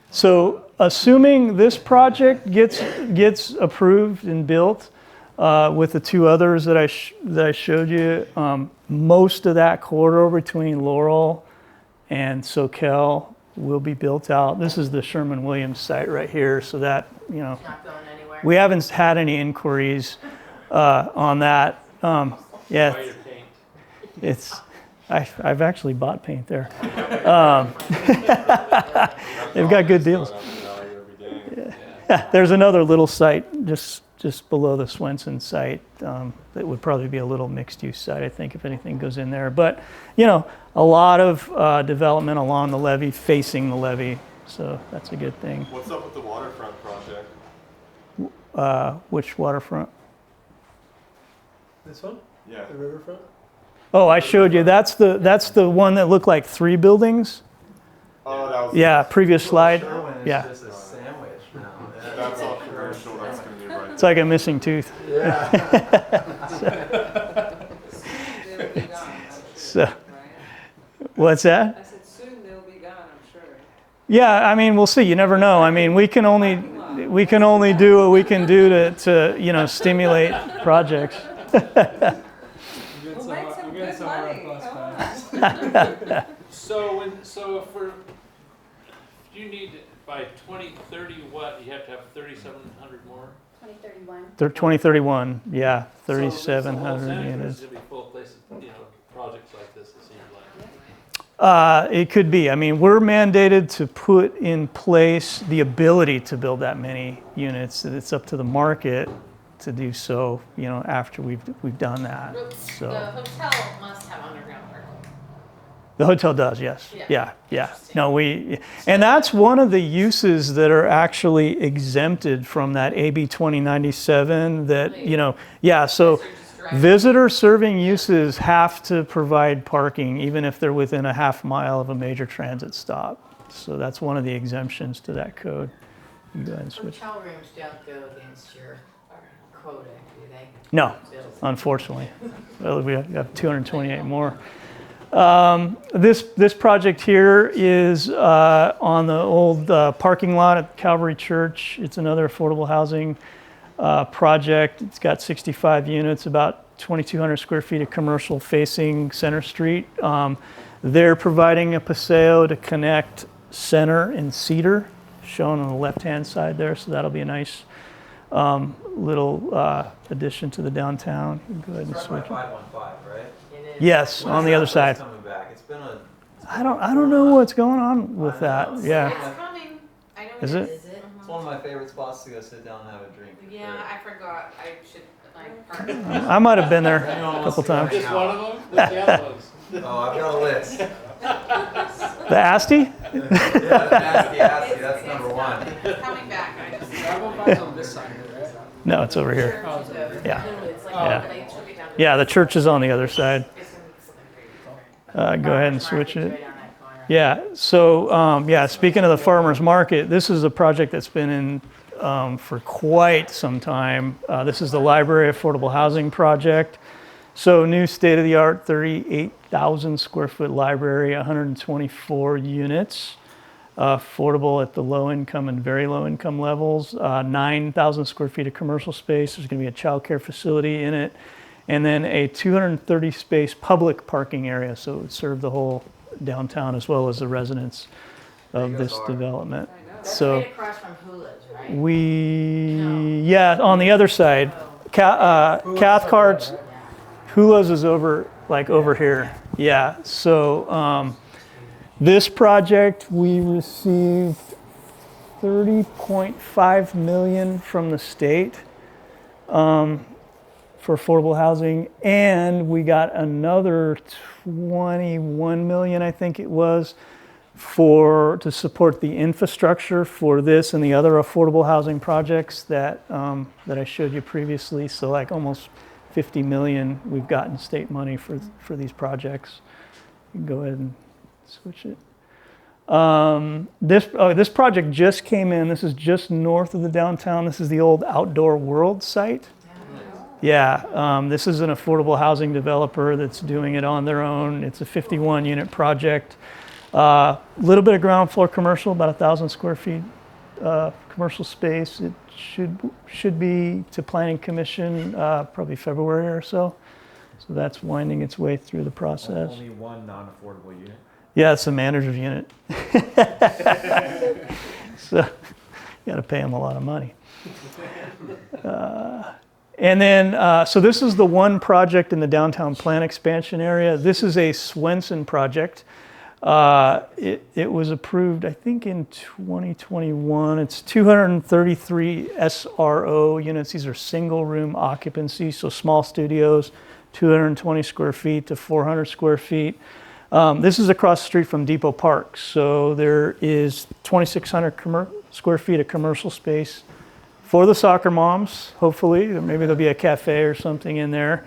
So assuming this project gets approved and built, with the 2 others that I showed you, most of that corridor between Laurel and Soquel will be built out. This is the Sherman-Williams site right here, so that Not going anywhere. we haven't had any inquiries on that. Yeah, I've actually bought paint there. They've got good deals. There's another little site just below the Swenson site that would probably be a little mixed-use site, I think, if anything goes in there. But, you know, a lot of development along the levee, facing the levee, so that's a good thing. What's up with the waterfront project? Which waterfront? This one? Yeah. The riverfront? Oh, I showed you. That's the one that looked like 3 buildings. Oh, that was. Yeah, previous slide. Sherwin is Yeah. just a sandwich now. That's all commercial. That's gonna be right. It's like a missing tooth. Yeah. They'll be gone, I'm sure, So, right? what's that? I said soon they'll be gone, I'm sure. Yeah, I mean, we'll see. You never know. I mean, we can only do what we can do to you know, stimulate projects. We'll make some good money, come on. So if you need by 2030 what, you have to have 3,700 more? 2031. 2031, yeah, So 3,700 Santa Cruz units. is gonna be full of places, you know, projects like this, it seems like. It could be. I mean, we're mandated to put in place the ability to build that many units. It's up to the market to do so, you know, after we've done that. The So hotel must have underground parking. the hotel does, yes. Yeah. Yeah. No, and that's one of the uses that are actually exempted from that AB 2097 that, you know, yeah, so They're just driving. visitor serving uses have to provide parking even if they're within a half mile of a major transit stop. So that's one of the exemptions to that code. You go ahead and switch. Hotel rooms don't go against your quota, do they? No, Bills. unfortunately. Well, we have 228 more. This project here is on the old parking lot at Calvary Church. It's another affordable housing project. It's got 65 units, about 2,200 square feet of commercial facing Center Street. They're providing a paseo to connect Center and Cedar, shown on the left-hand side there. So that'll be a nice little addition to the downtown. You can go ahead and It's right switch by it. 515, right? It is. Yes, When on is the that other place side. coming back? It's been a. I don't know what's going on with I that. know. Yeah. It's coming. I know Is it? Is it? It's one of my favorite spots to go sit down and have a drink. Yeah, I forgot. I should. I might have been there Anyone a wants couple to go times. hang Just out? one of them? What's the other ones? Oh, I've got a list. The Asti? Yeah, nasty, that's number one. Coming back. I just. That one buys on this side, right? No, it's over here. Church is over. Yeah. Literally, it's like Yeah. the lane should be down to Yeah, the church is on the other side. It's gonna be something crazy. Go ahead and Farmers switch market's it. right on that corner. Yeah, so yeah, speaking of the farmer's market, this is a project that's been in for quite some time. This is the Library Affordable Housing Project. So new state-of-the-art 38,000 square foot library, 124 units, affordable at the low income and very low income levels, 9,000 square feet of commercial space. There's gonna be a childcare facility in it, and then a 230 space public parking area. So it would serve the whole downtown as well as the residents There of you this go, Laura. development. I know. That's So right across from Hula's, right? yeah, on the other side. Cathcart's, Hula's is over here. Yeah, so this project, we received 30.5 million from the state for affordable housing, and we got another 21 million, I think it was, to support the infrastructure for this and the other affordable housing projects that I showed you previously. So like almost 50 million we've gotten state money for these projects. You can go ahead and switch it. This project just came in. This is just north of the downtown. This is the old Outdoor World site. Yeah, this is an affordable housing developer that's doing it on their own. It's a 51 unit project. Little bit of ground floor commercial, about 1,000 square feet commercial space. It should be to Planning Commission probably February or so. So that's winding its way through the process. Only one non-affordable unit. Yeah, it's a manager's unit. So you got to pay them a lot of money. And then, so this is the one project in the downtown plan expansion area. This is a Swenson project. It was approved, I think, in 2021. It's 233 SRO units. These are single room occupancy, so small studios, 220 square feet to 400 square feet. This is across the street from Depot Park, so there is 2,600 square feet of commercial space for the soccer moms, hopefully. Maybe there'll be a cafe or something in there.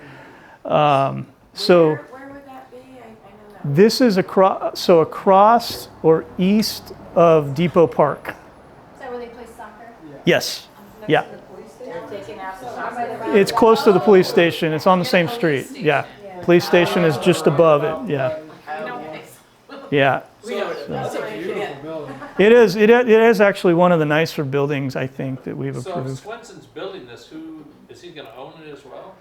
So Where would that be? I know that. this is across or east of Depot Park. Is that where they play soccer? Yes, yeah. They're taking out the soccer. It's close to the police station. It's on the same street. Yeah. Police station is just above it. Yeah. Yeah. That's a beautiful building. It is. It is actually one of the nicer buildings, I think, that we've So if approved. Swenson's building this, who, is he gonna own it as well?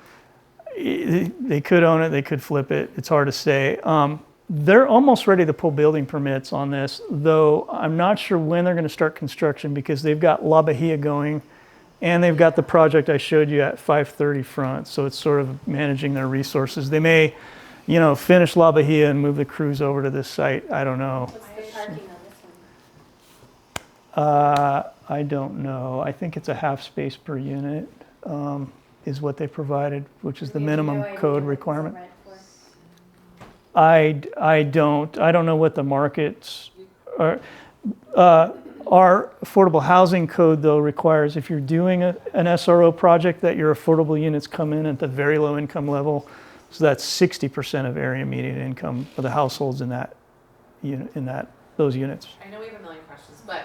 They could own it. They could flip it. It's hard to say. They're almost ready to pull building permits on this, though I'm not sure when they're going to start construction because they've got La Bahia going and they've got the project I showed you at 530 Front. So it's sort of managing their resources. They may, finish La Bahia and move the Cruz over to this site. I don't know. What's the parking on this one? I don't know. I think it's a half space per unit is what they provided, which is the We have no minimum idea code what this will requirement. rent for. I don't know what the markets are. Our affordable housing code, though, requires if you're doing an SRO project that your affordable units come in at the very low income level. So that's 60% of area median income for the households in that unit, those units. I know we have a million questions, but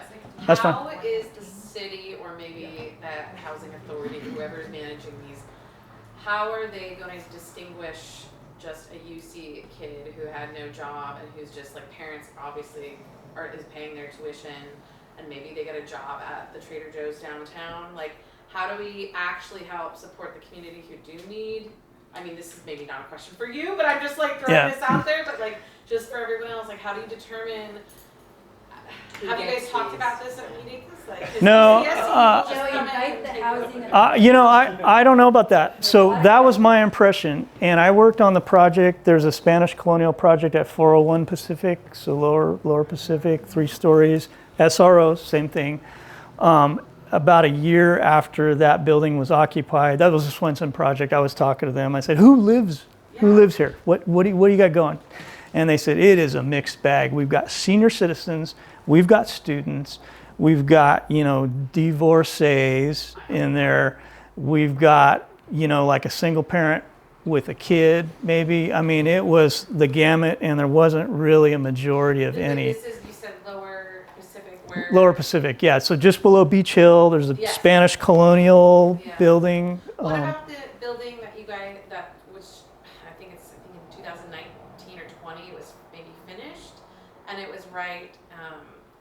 That's fine. how is the city or maybe the housing authority, whoever's managing these, how are they going to distinguish just a UC kid who had no job and who's just like parents obviously is paying their tuition and maybe they get a job at the Trader Joe's downtown? Like, how do we actually help support the community who do need? I mean, this is maybe not a question for you, but I'm just like throwing this out there, but like just for everyone else, like how do you determine? Have you guys talked about this at meetings? Like, No, Invite the housing. I don't know about that. So that was my impression, and I worked on the project. There's a Spanish colonial project at 401 Pacific, so lower Pacific, 3 stories. SRO, same thing. About a year after that building was occupied, that was a Swenson project. I was talking to them. I said, "Who lives here? What do you got going?" And they said, "It is a mixed bag. We've got senior citizens, we've got students, we've got divorcees in there, we've got like a single parent with a kid, maybe. I mean, it was the gamut, and there wasn't really a majority of any." This is, you said Lower Pacific, where? Lower Pacific, yeah. So just below Beach Hill, there's a Yes. Spanish colonial building. What about the building that you guys, which I think in 2019 or 20, it was maybe finished, and it was right,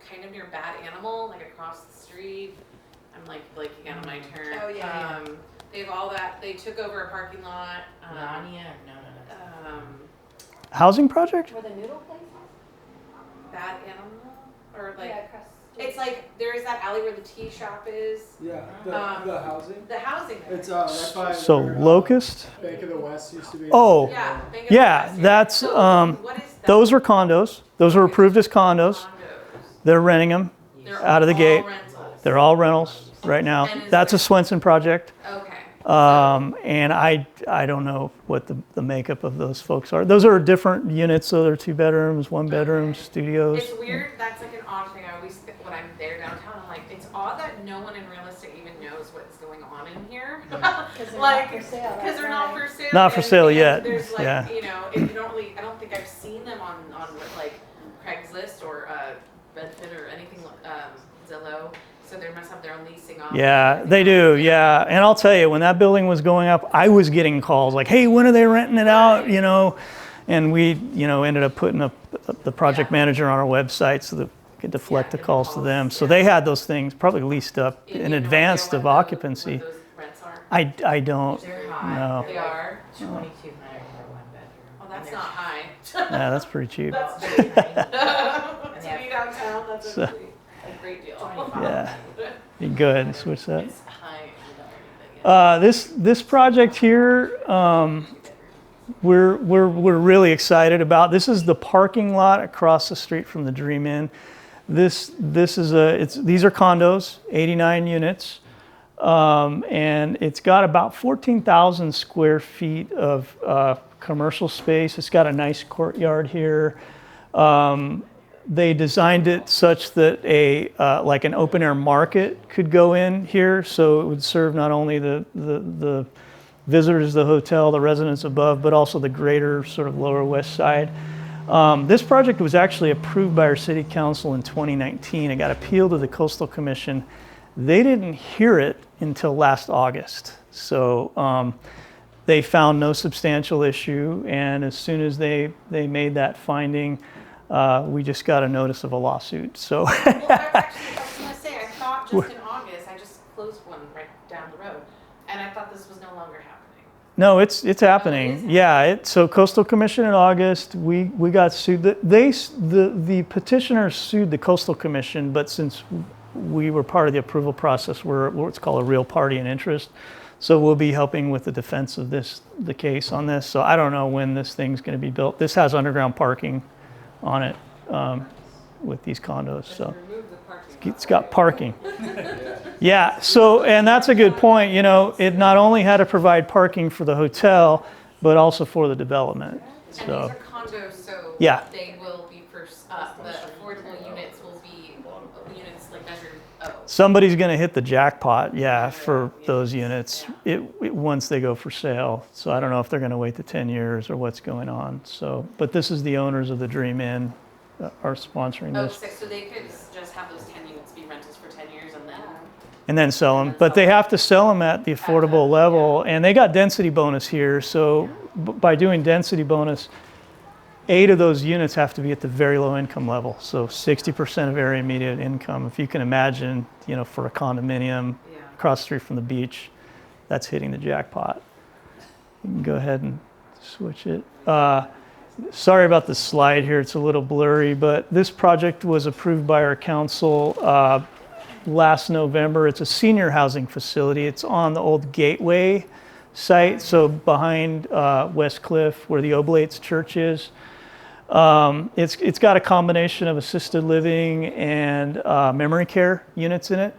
kind of near Bad Animal, like across the street. I'm like blanking out on my turn. Oh, yeah. They have all that. They took over a parking lot. Narnia? No. Housing project? Where the noodle place Bad Animal, or is? like Yeah, across the street. it's like there is that alley where the tea shop is. Yeah, the housing. The housing. It's right by So where, Locust? Bank of the West used to be. Oh, Yeah. yeah, that's, So, what is that? those are condos. Those were approved as condos. Condos. They're renting them They're out of the all gate. rentals. They're all rentals right now. And is That's a there- Swenson project. Okay. And I don't know what the makeup of those folks are. Those are different units, so they're 2 bedrooms, 1 bedroom, studios. It's weird. That's like an odd thing. I always, when I'm there downtown, I'm like, it's odd that no one in real estate even knows what's going on in here. Because they're Like, not for sale. because they're not for sale. Not for sale and yet, There's like, yeah. if you don't really, I don't think I've seen them on like Craigslist or Redfin or anything, Zillow. So they must have their own leasing office. Yeah, they do. Yeah, and I'll tell you, when that building was going up, I was getting calls like, "Hey, when are they renting it out?" And we, ended up putting up the project manager on our website so that we could deflect the calls to them. So they had those things probably leased up You in know advance what of the- occupancy. What those rents are? I don't They're high. know. They are. 2,200 for 1 bedroom. Well, that's And not high. Yeah, that's pretty cheap. That's very nice. to be downtown. That's So- a great deal. 25. Yeah, you go ahead and switch that. It's high without anything. This project here, we're really excited about. This is the parking lot across the street from the Dream Inn. These are condos, 89 units, and it's got about 14,000 square feet of commercial space. It's got a nice courtyard here. They designed it such that like an open air market could go in here, so it would serve not only the visitors to the hotel, the residents above, but also the greater sort of Lower West Side. This project was actually approved by our city council in 2019. It got appealed to the Coastal Commission. They didn't hear it until last August. So they found no substantial issue, and as soon as they made that finding, we just got a notice of a lawsuit. So Well, actually, I was gonna say, I thought just in August, I just closed one right down the road, and I thought this was no longer happening. no, it's happening. Yeah, so Coastal Commission in August, we got sued. The petitioners sued the Coastal Commission, but since we were part of the approval process, we're what's called a real party in interest. So we'll be helping with the defense of the case on this. So I don't know when this thing's going to be built. This has underground parking on it with these condos. So it's got parking. Yeah. So, and that's a good point. You know, it not only had to provide parking for the hotel, but also for the development. And So these are condos, so yeah. they will be the affordable units will be units like measured. Oh. Somebody's going to hit the jackpot, yeah, for those units once they go for sale. So I don't know if they're going to wait the 10 years or what's going on. So, but this is the owners of the Dream Inn are sponsoring Oh, this. so they could just have those 10 units be rentals for 10 years And then sell them, but they have to sell them at the affordable level, and they got density bonus here. So by doing density bonus, 8 of those units have to be at the very low income level. So 60% of area median income. If you can imagine, you know, for a condominium across the street from the beach, that's hitting the jackpot. You can go ahead and switch it. Sorry about the slide here, it's a little blurry, but this project was approved by our council last November. It's a senior housing facility. It's on the old Gateway site, so behind West Cliff where the Oblates Church is. It's got a combination of assisted living and memory care units in it.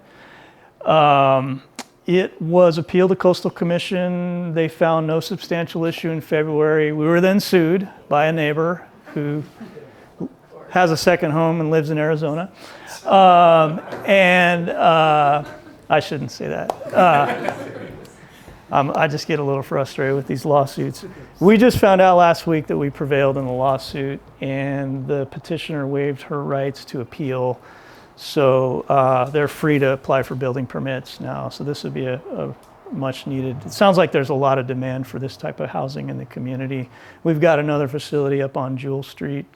It was appealed to Coastal Commission. They found no substantial issue in February. We were then sued by a neighbor who has a second home and lives in Arizona. I shouldn't say that. I just get a little frustrated with these lawsuits. We just found out last week that we prevailed in the lawsuit, and the petitioner waived her rights to appeal. So they're free to apply for building permits now. So this would be a much needed. It sounds like there's a lot of demand for this type of housing in the community. We've got another facility up on Jewel Street.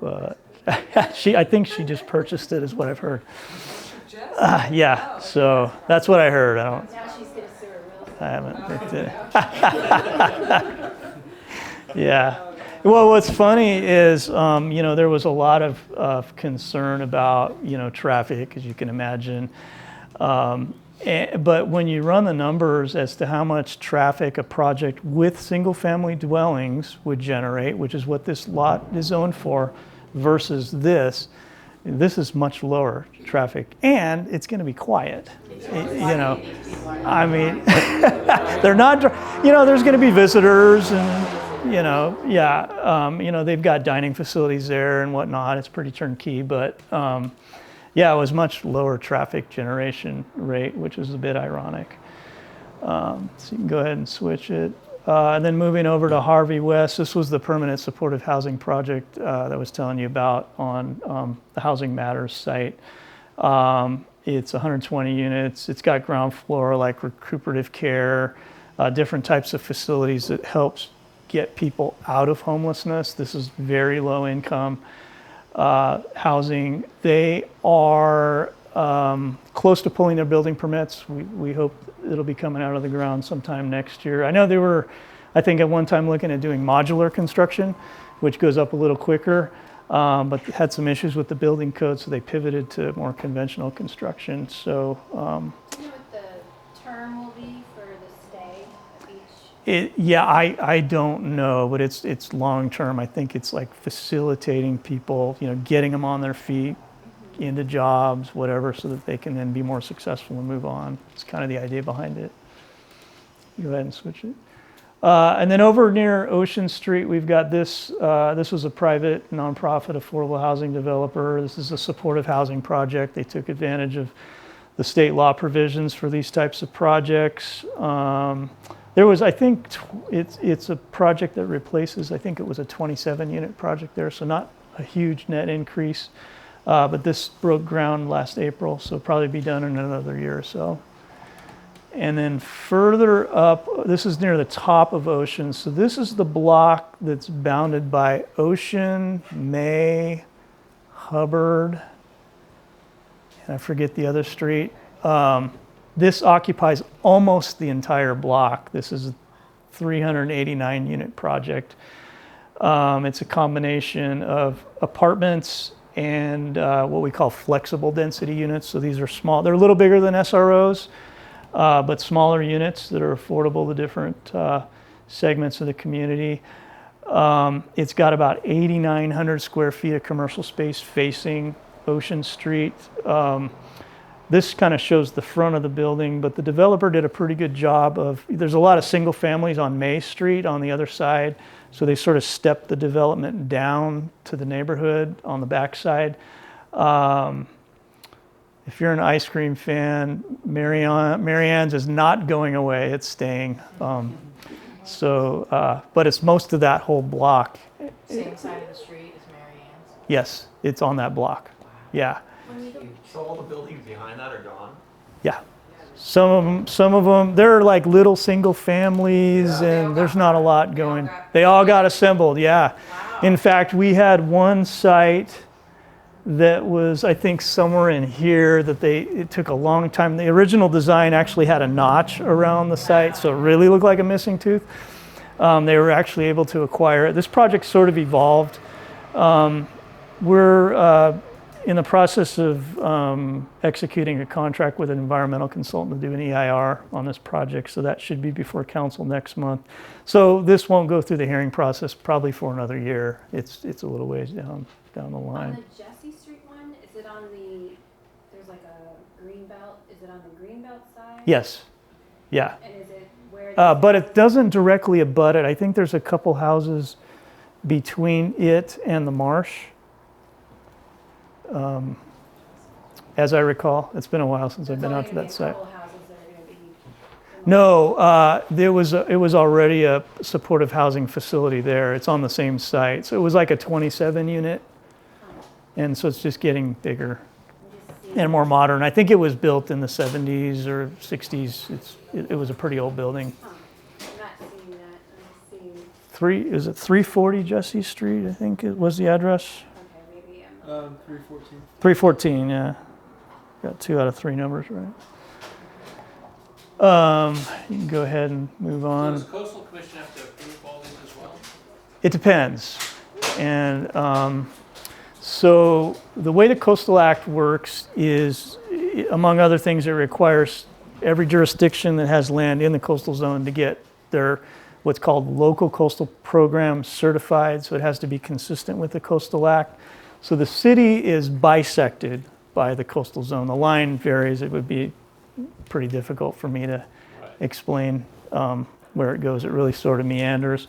But I think she just purchased it, is what I've heard. Yeah, so that's what I heard. I don't. Now she's gonna sue her real estate. I haven't looked at it. Yeah. Well, what's funny is, you know, there was a lot of concern about, you know, traffic, as you can imagine. But when you run the numbers as to how much traffic a project with single-family dwellings would generate, which is what this lot is zoned for, versus this is much lower traffic, and it's going to be quiet. You know, I mean, they're not. You know, there's going to be visitors, and you know, yeah, you know, they've got dining facilities there and whatnot. It's pretty turnkey, but yeah, it was much lower traffic generation rate, which is a bit ironic. So you can go ahead and switch it. And then moving over to Harvey West, this was the permanent supportive housing project that I was telling you about on the Housing Matters site. It's 120 units. It's got ground floor like recuperative care, different types of facilities that helps get people out of homelessness. This is very low income housing. They are close to pulling their building permits. We hope it'll be coming out of the ground sometime next year. I know they were, I think at one time looking at doing modular construction, which goes up a little quicker, but had some issues with the building code, so they pivoted to more conventional construction. So, Do you know what the term will be for the stay of each Yeah, I don't know, but it's long term. I think it's like facilitating people, getting them on their feet, into jobs, whatever, so that they can then be more successful and move on. It's kind of the idea behind it. Go ahead and switch it. And then over near Ocean Street, we've got this. This was a private, nonprofit, affordable housing developer. This is a supportive housing project. They took advantage of the state law provisions for these types of projects. There was, I think, it's a project that replaces, I think it was a 27-unit project there, so not a huge net increase. But this broke ground last April, so it'll probably be done in another year or so. And then further up, this is near the top of Ocean. So this is the block that's bounded by Ocean, May, Hubbard, and I forget the other street. This occupies almost the entire block. This is a 389-unit project. It's a combination of apartments and what we call flexible density units. So these are small. They're a little bigger than SROs, but smaller units that are affordable to different segments of the community. It's got about 8,900 square feet of commercial space facing Ocean Street. This kind of shows the front of the building, but the developer did a pretty good job of, there's a lot of single families on May Street on the other side, so they sort of stepped the development down to the neighborhood on the backside. If you're an ice cream fan, Marianne's is not going away, it's staying. But it's most of that whole block. Same side of the street as Marianne's? Yes, it's on that block, yeah. So all the buildings behind that are gone? Yeah. Some of them, they're like little single families, and there's not a lot going. They all got assembled, yeah. Wow. In fact, we had one site that was, I think, somewhere in here that it took a long time. The original design actually had a notch around the site, so it really looked like a missing tooth. They were actually able to acquire it. This project sort of evolved. We're in the process of executing a contract with an environmental consultant to do an EIR on this project, so that should be before council next month. So this won't go through the hearing process probably for another year. It's a little ways down the line. On the Jesse Street one, is it on there's like a green belt, is it on the green belt side? Yes, yeah. And is it where? But it doesn't directly abut it. I think there's a couple houses between it and the marsh. As I recall, it's been a while since I've been out to that site. No, it was already a supportive housing facility there. It's on the same site. So it was like a 27 unit. And so it's just getting bigger and more modern. I think it was built in the 70s or 60s. It was a pretty old building. I'm not seeing that. I'm seeing. Is it 340 Jesse Street, I think it was the address? Okay, maybe 314. 314, yeah. Got 2 out of 3 numbers right. You can go ahead and move on. Does the Coastal Commission have to approve all these as well? It depends. And so the way the Coastal Act works is, among other things, it requires every jurisdiction that has land in the coastal zone to get their what's called local coastal program certified. So it has to be consistent with the Coastal Act. So the city is bisected by the coastal zone. The line varies. It would be pretty difficult for me to explain where it goes. It really sort of meanders.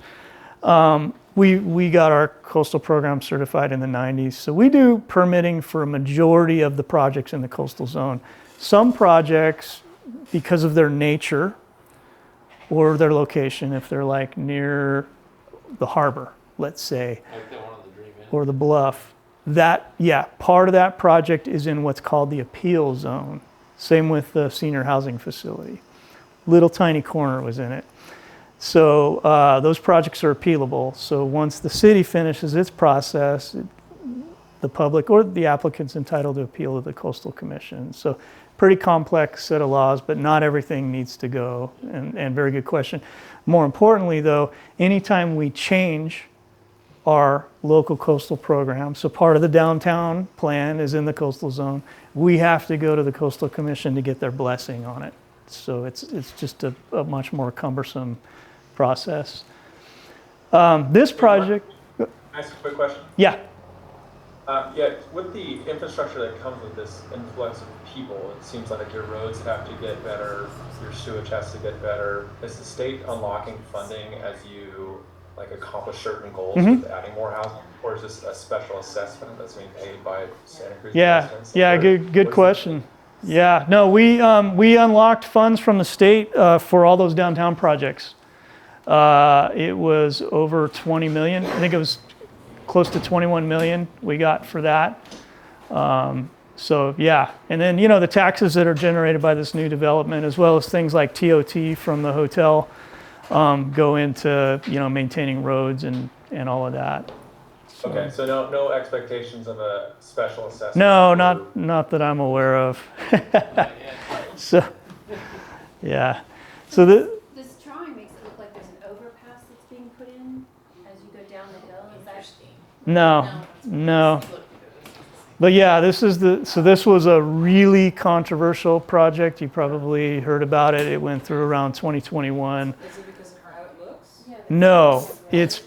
We got our coastal program certified in the 90s. So we do permitting for a majority of the projects in the coastal zone. Some projects, because of their nature or their location, if they're like near the harbor, let's say, Like that one on the Dream Inn? or the bluff, part of that project is in what's called the appeal zone. Same with the senior housing facility. Little tiny corner was in it. So those projects are appealable. So once the city finishes its process, the public or the applicant's entitled to appeal to the Coastal Commission. So pretty complex set of laws, but not everything needs to go. And very good question. More importantly, though, anytime we change our local coastal program, so part of the downtown plan is in the coastal zone, we have to go to the Coastal Commission to get their blessing on it. So it's just a much more cumbersome process. This project, Can I ask a quick question? yeah. Yeah, with the infrastructure that comes with this influx of people, it seems like your roads have to get better, your sewage has to get better. Is the state unlocking funding as you accomplish certain goals with adding more housing, or is this a special assessment that's being paid by Santa Cruz residents? Yeah, good question. Yeah, no, we unlocked funds from the state for all those downtown projects. It was over 20 million. I think it was close to 21 million we got for that. So yeah, and then the taxes that are generated by this new development, as well as things like TOT from the hotel, go into maintaining roads and all of that. So, okay, so no expectations of a special assessment? No, not that I'm aware of. So yeah, so This drawing makes it look like there's an overpass that's being put in as you go down the hill. Is that? No. But yeah, this was a really controversial project. You probably heard about it. It went through around 2021. Is it because of how it looks? No, it's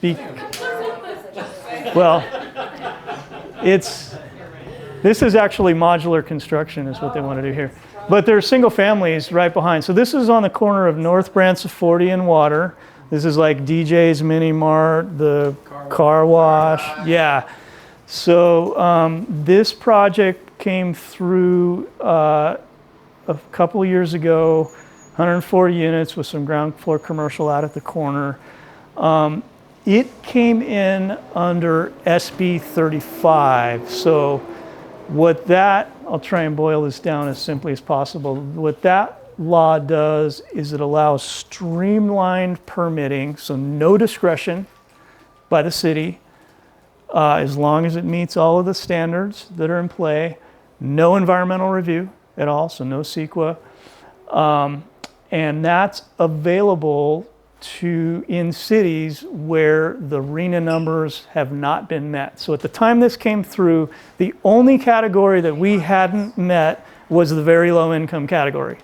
this is actually modular construction is what they want to do here. But there's single families right behind. So this is on the corner of North Branciforte and Water. This is like DJ's Mini Mart, the car wash. Yeah. So this project came through a couple years ago, 140 units with some ground floor commercial out at the corner. It came in under SB 35. So I'll try and boil this down as simply as possible. What that law does is it allows streamlined permitting, so no discretion by the city, as long as it meets all of the standards that are in play, no environmental review at all, so no CEQA, and that's available in cities where the RENA numbers have not been met. So at the time this came through, the only category that we hadn't met was the very low income category.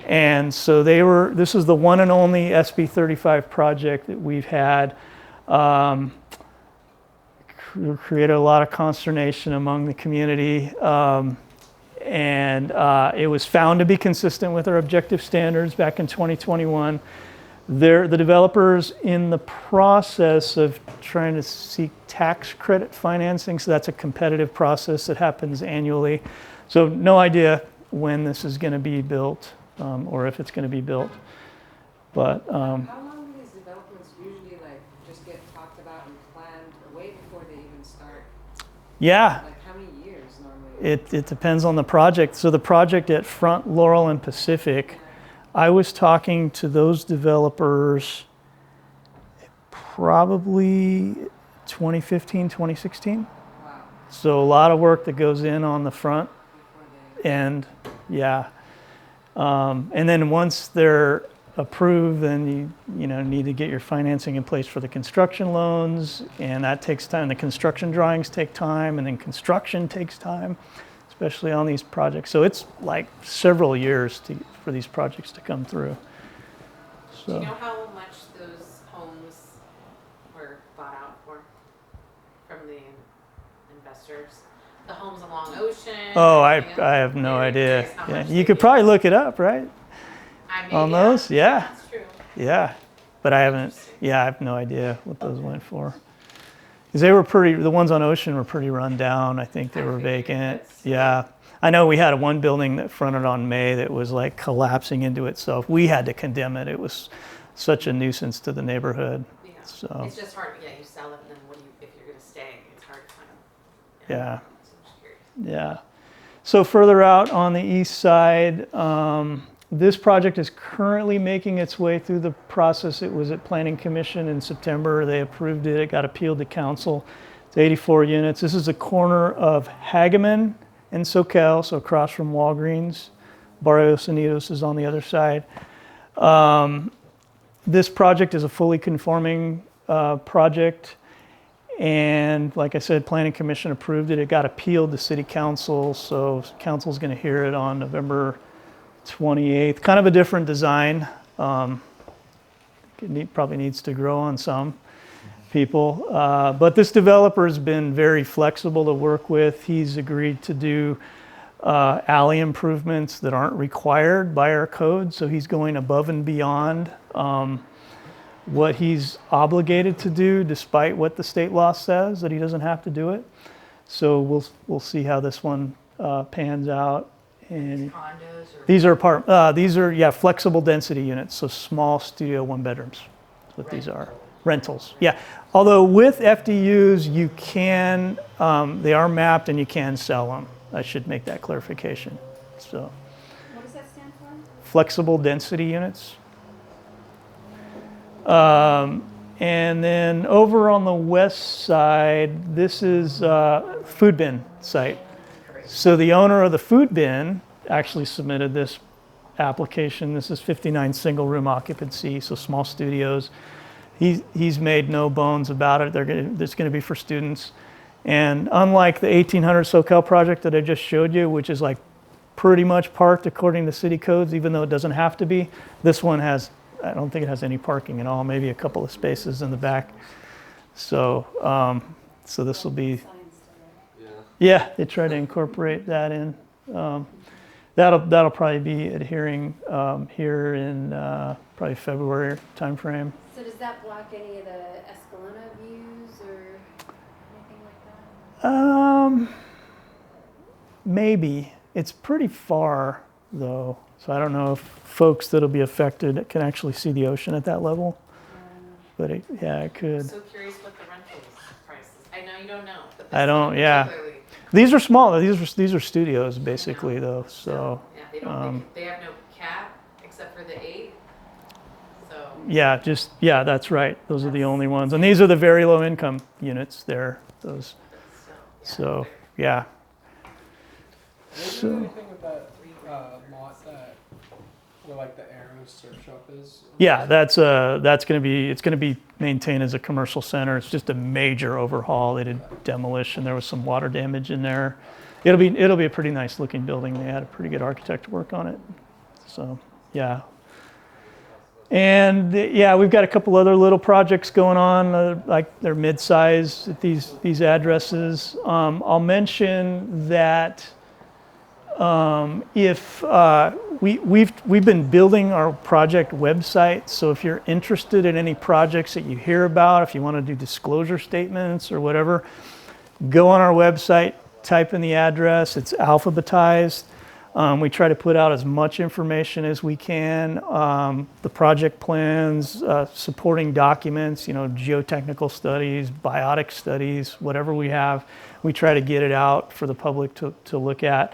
And so this is the one and only SB 35 project that we've had. Created a lot of consternation among the community. And it was found to be consistent with our objective standards back in 2021. The developer's in the process of trying to seek tax credit financing, so that's a competitive process that happens annually. So no idea when this is going to be built or if it's going to be built. But How long do these developments usually just get talked about and planned way before they even start? Yeah. How many years normally? It depends on the project. So the project at Front Laurel and Pacific, I was talking to those developers probably 2015, 2016. Wow. So a lot of work that goes in on the front end, yeah. And then once they're approved, then you need to get your financing in place for the construction loans, and that takes time. The construction drawings take time, and then construction takes time, especially on these projects. So it's like several years for these projects to come through. So. Do you know how much those homes were bought out for from the investors? The homes along Ocean? Oh, I have no idea. Yeah. You could probably look it up, right? On those? Yeah. That's true. Yeah. But I have no idea what those went for. Because the ones on Ocean were pretty run down. I think they were vacant. Yeah. I know we had one building that fronted on May that was like collapsing into itself. We had to condemn it. It was such a nuisance to the neighborhood. Yeah. So. It's just hard. Yeah, you sell it, and then if you're going to stay, it's hard to find. Yeah. So I'm just curious. Yeah. So further out on the east side, this project is currently making its way through the process. It was at Planning Commission in September. They approved it. It got appealed to council. It's 84 units. This is the corner of Hageman and Soquel, so across from Walgreens. Barrios Unidos is on the other side. This project is a fully conforming project. And like I said, Planning Commission approved it. It got appealed to City Council, so Council's going to hear it on November 28th. Kind of a different design. probably needs to grow on some people. But this developer has been very flexible to work with. He's agreed to do alley improvements that aren't required by our code, so he's going above and beyond what he's obligated to do, despite what the state law says, that he doesn't have to do it. So we'll see how this one pans out. And Condos or these are flexible density units, so small studio 1-bedrooms. That's what these are. Rentals, yeah. Although with FDUs, you can, they are mapped and you can sell them. I should make that clarification. So, What does that stand for? flexible density units. And then over on the west side, this is a food bin site. So the owner of the food bin actually submitted this application. This is 59 single room occupancy, so small studios. He's made no bones about it. It's going to be for students. And unlike the 1800 SoCal project that I just showed you, which is like pretty much parked according to city codes, even though it doesn't have to be, this one has, I don't think it has any parking at all, maybe a couple of spaces in the back. So, so this will be, yeah, they try to incorporate that in. That'll probably be adhering here in probably February timeframe. So does that block any of the Escalona views or anything like that? Maybe. It's pretty far though, so I don't know if folks that'll be affected can actually see the ocean at that level. But it could. I'm so curious what the rentals prices. I know you don't know. But I don't. Yeah. particularly- These are small. These are studios basically though. So. Yeah, they don't. They have no cap except for the 8. So. Yeah, that's right. Those are the only ones, and these are the very low income units there. Those. So yeah. Is there anything with that lot that where like the Arrow surf shop is? Yeah, that's going to be maintained as a commercial center. It's just a major overhaul. They did demolition. There was some water damage in there. It'll be a pretty nice looking building. They had a pretty good architect work on it. So yeah. And yeah, we've got a couple other little projects going on, like they're mid-size at these addresses. I'll mention that if we've been building our project website, so if you're interested in any projects that you hear about, if you want to do disclosure statements or whatever, go on our website, type in the address. It's alphabetized. We try to put out as much information as we can, the project plans, supporting documents, geotechnical studies, biotic studies, whatever we have. We try to get it out for the public to look at.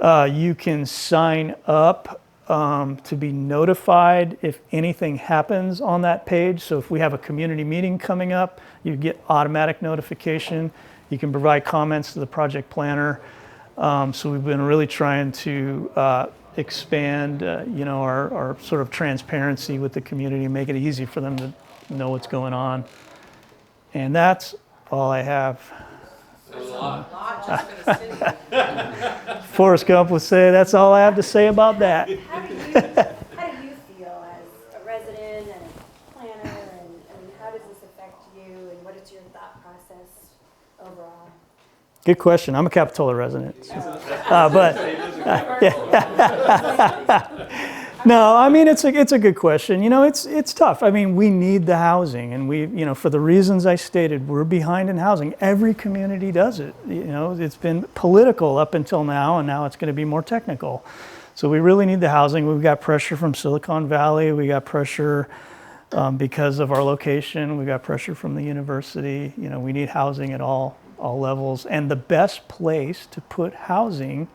You can sign up to be notified if anything happens on that page. So if we have a community meeting coming up, you get automatic notification. You can provide comments to the project planner. So we've been really trying to expand, our sort of transparency with the community, make it easy for them to know what's going on. And that's all I have. There's a lot. Just for the city. Forrest Gump would say, that's all I have to say about that. How do you feel as a resident and a planner, and how does this affect you, and what is your thought process overall? Good question. I'm a Capitola resident. No, I mean, it's a good question. It's tough. I mean, we need the housing, and for the reasons I stated, we're behind in housing. Every community does it. It's been political up until now, and now it's going to be more technical. So we really need the housing. We've got pressure from Silicon Valley. We got pressure because of our location. We got pressure from the university. We need housing at all levels. And the best place to put housing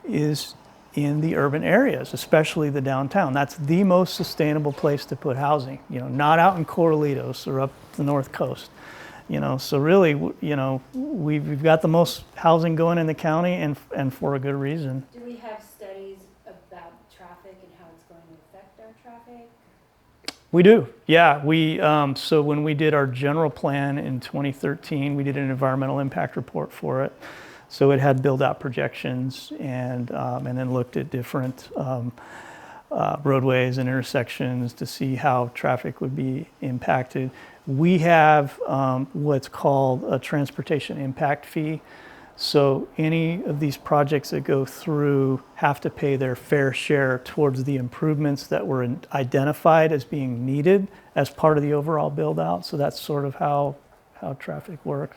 is in the urban areas, especially the downtown. That's the most sustainable place to put housing, not out in Corralitos or up the North Coast. So really, we've got the most housing going in the county, and for a good reason. Do we have studies about traffic and how it's going to affect our traffic? We do, yeah. So when we did our general plan in 2013, we did an environmental impact report for it. So it had build-out projections and then looked at different roadways and intersections to see how traffic would be impacted. We have what's called a transportation impact fee. So any of these projects that go through have to pay their fair share towards the improvements that were identified as being needed as part of the overall build out. So that's sort of how traffic works.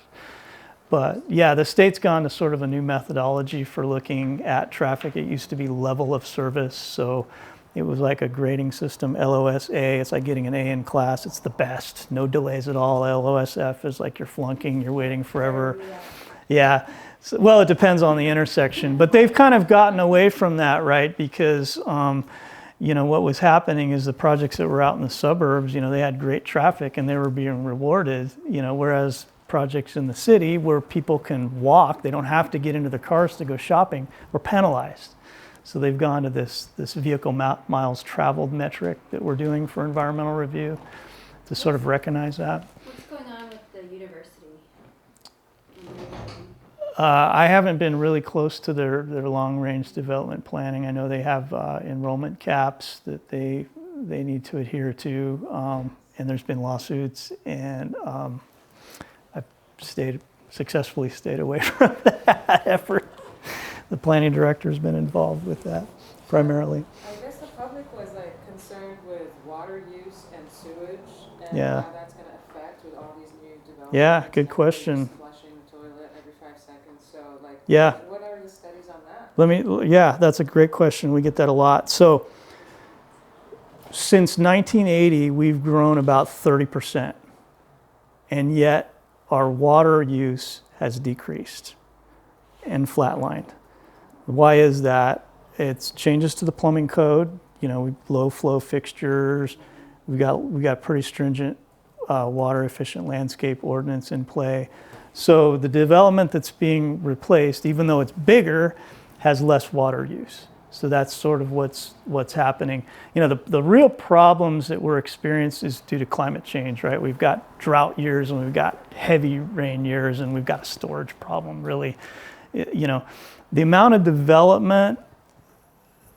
But yeah, the state's gone to sort of a new methodology for looking at traffic. It used to be level of service. So it was like a grading system, LOS-A. It's like getting an A in class. It's the best, no delays at all. LOS-F is like you're flunking, you're waiting forever. Yeah. So, well, it depends on the intersection, but they've kind of gotten away from that, right? Because, what was happening is the projects that were out in the suburbs, they had great traffic and they were being rewarded, whereas projects in the city where people can walk, they don't have to get into their cars to go shopping, were penalized. So they've gone to this vehicle miles traveled metric that we're doing for environmental review to sort of recognize that. What's going on with the university? I haven't been really close to their long-range development planning. I know they have enrollment caps that they need to adhere to, and there's been lawsuits, and I've successfully stayed away from that effort. The planning director's been involved with that primarily. I guess the public was concerned with water use and sewage and Yeah. how that's going to affect with all these new developments. Yeah, good question. Flushing the toilet every 5 seconds. So Yeah. what are the studies on that? Yeah, that's a great question. We get that a lot. So since 1980, we've grown about 30%, and yet our water use has decreased and flatlined. Why is that? It's changes to the plumbing code. Low flow fixtures. We got pretty stringent water efficient landscape ordinance in play. So the development that's being replaced, even though it's bigger, has less water use. So that's sort of what's happening. The real problems that we're experiencing is due to climate change, right? We've got drought years and we've got heavy rain years and we've got a storage problem, really. The amount of development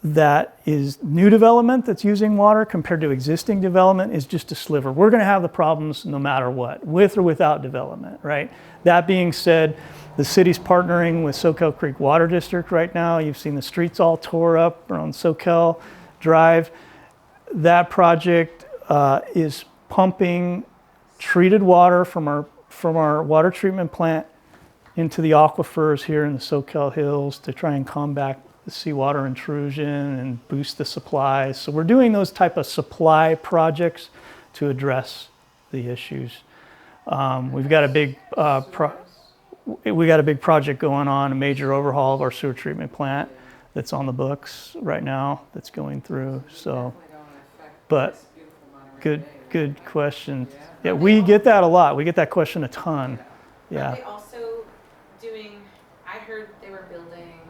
that is new development that's using water compared to existing development is just a sliver. We're going to have the problems no matter what, with or without development, right? That being said, the city's partnering with Soquel Creek Water District right now. You've seen the streets all tore up around Soquel Drive. That project is pumping treated water from our water treatment plant into the aquifers here in the Soquel Hills to try and combat the seawater intrusion and boost the supplies. So we're doing those type of supply projects to address the issues. We've got a big project going on, a major overhaul of our sewer treatment plant that's on the books right now that's going through. So, but good question. Yeah, we get that a lot. We get that question a ton. Yeah. Are they also doing, I heard they were building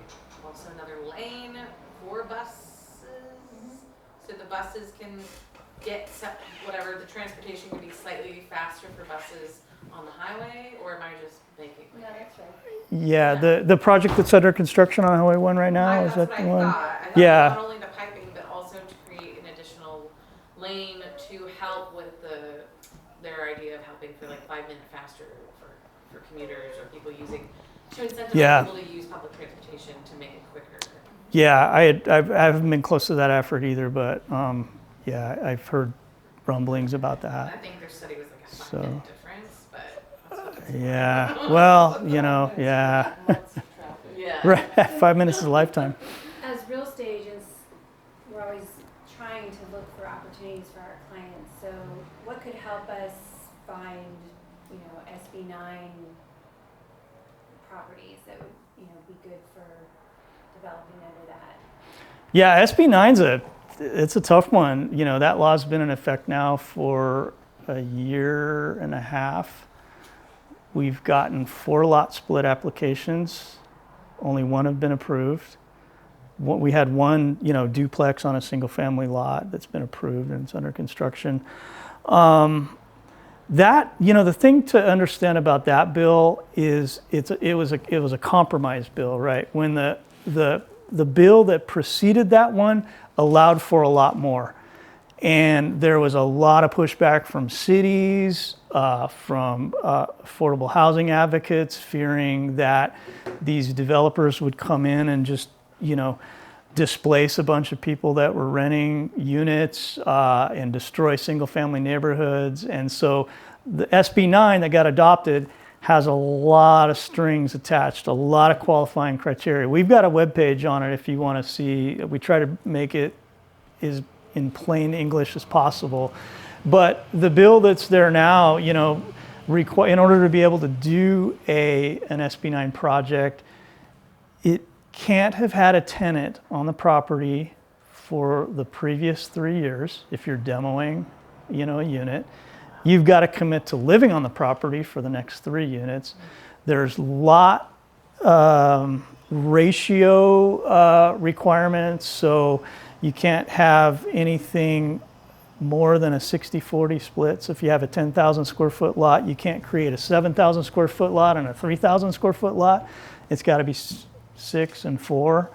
also another lane for buses, so the buses can get whatever, the transportation can be slightly faster for buses on the highway, or am I just making? No, that's right. Yeah, the project that's under construction on Highway 1 right now, is that the one? I thought Yeah. not only the piping, but also to create an additional lane to help with their idea of helping for 5-minute faster for commuters or people using, to incentivize people to use public transportation to make it quicker. Yeah, I haven't been close to that effort either, but yeah, I've heard rumblings about that. I think their study was a 5-minute difference, but that's what Yeah, well, yeah. yeah. Right, 5 minutes is a lifetime. As real estate agents, we're always trying to look for opportunities for our clients. So what could help us find, SB9 properties that would, be good for developing under that? Yeah, SB 9's it's a tough one. That law's been in effect now for a year and a half. We've gotten 4 lot split applications. Only 1 have been approved. We had 1, duplex on a single family lot that's been approved and it's under construction. The thing to understand about that bill is it was a compromise bill, right? When the the bill that preceded that one allowed for a lot more. And there was a lot of pushback from cities, from affordable housing advocates, fearing that these developers would come in and just, displace a bunch of people that were renting units and destroy single-family neighborhoods. And so the SB 9 that got adopted has a lot of strings attached, a lot of qualifying criteria. We've got a webpage on it if you want to see. We try to make it as in plain English as possible. But the bill that's there now, in order to be able to do an SB 9 project, it can't have had a tenant on the property for the previous 3 years if you're demoing, a unit. You've got to commit to living on the property for the next 3 units. There's lot ratio requirements, so you can't have anything more than a 60-40 split. So if you have a 10,000 square foot lot, you can't create a 7,000 square foot lot and a 3,000 square foot lot. It's got to be 6 and 4.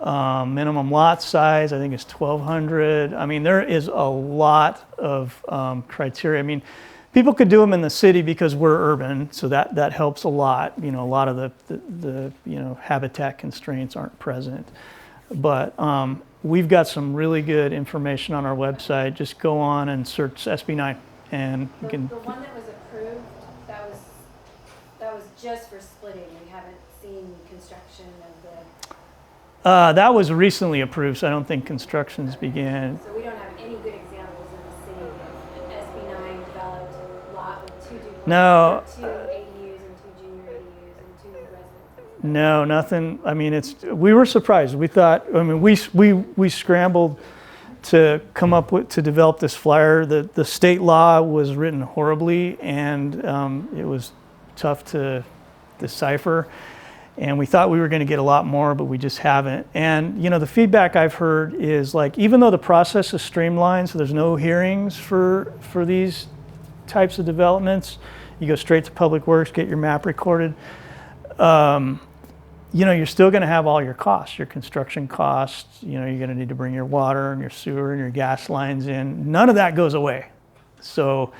Minimum lot size, I think, is 1,200. I mean, there is a lot of criteria. I mean, people could do them in the city because we're urban, so that helps a lot. A lot of the habitat constraints aren't present. But we've got some really good information on our website. Just go on and search SB 9, and you can. The one that was approved, that was just for splitting. We haven't seen construction of the. That was recently approved, so I don't think constructions began. So we don't have any good examples in the city of an SB 9 developed lot with 2 duplexes, No. 2 ADUs and 2 junior ADUs and 2 residences. No, nothing. I mean, we were surprised. We thought, we scrambled to come up with, to develop this flyer. The state law was written horribly, and it was tough to decipher. And we thought we were going to get a lot more, but we just haven't. And, the feedback I've heard is like, even though the process is streamlined, so there's no hearings for these types of developments, you go straight to Public Works, get your map recorded. You're still going to have all your costs, your construction costs. You're going to need to bring your water and your sewer and your gas lines in. None of that goes away. So,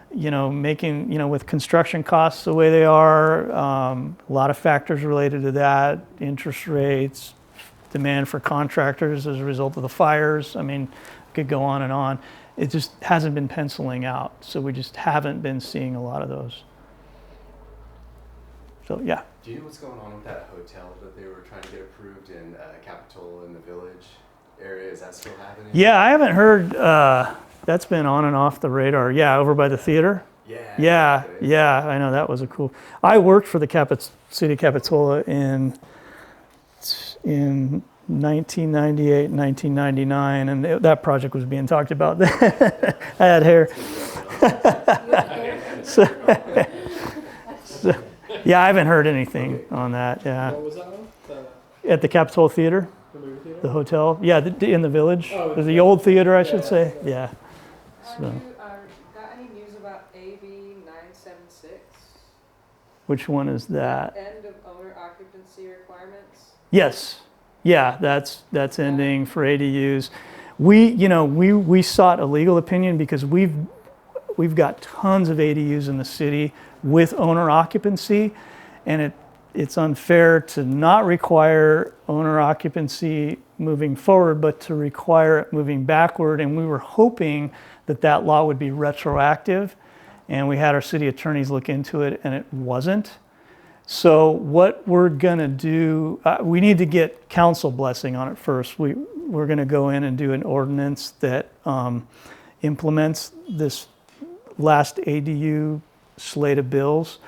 with construction costs the way they are, a lot of factors related to that, interest rates, demand for contractors as a result of the fires. I mean, could go on and on. It just hasn't been penciling out. So we just haven't been seeing a lot of those. So, yeah. Do you know what's going on with that hotel that they were trying to get approved in Capitol in the Village area? Is that still happening? Yeah, I haven't heard. That's been on and off the radar. Yeah, over by the theater. Yeah, I know that was a cool. I worked for the city of Capitola in 1998, 1999, and that project was being talked about. I had hair. so, yeah, I haven't heard anything on that. Yeah. What was that one? At the Capitol Theater. The movie theater? The hotel. Yeah, in the Village. Oh, the old theater, I should say. Yeah. Have you got any news about AB 976? Which one is that? End of owner occupancy requirements? Yes. Yeah, that's ending for ADUs. We sought a legal opinion because we've got tons of ADUs in the city with owner occupancy, and it's unfair to not require owner occupancy moving forward, but to require it moving backward. And we were hoping that law would be retroactive, and we had our city attorneys look into it, and it wasn't. So what we're gonna do, we need to get council blessing on it first. We're gonna go in and do an ordinance that implements this last ADU slate of bills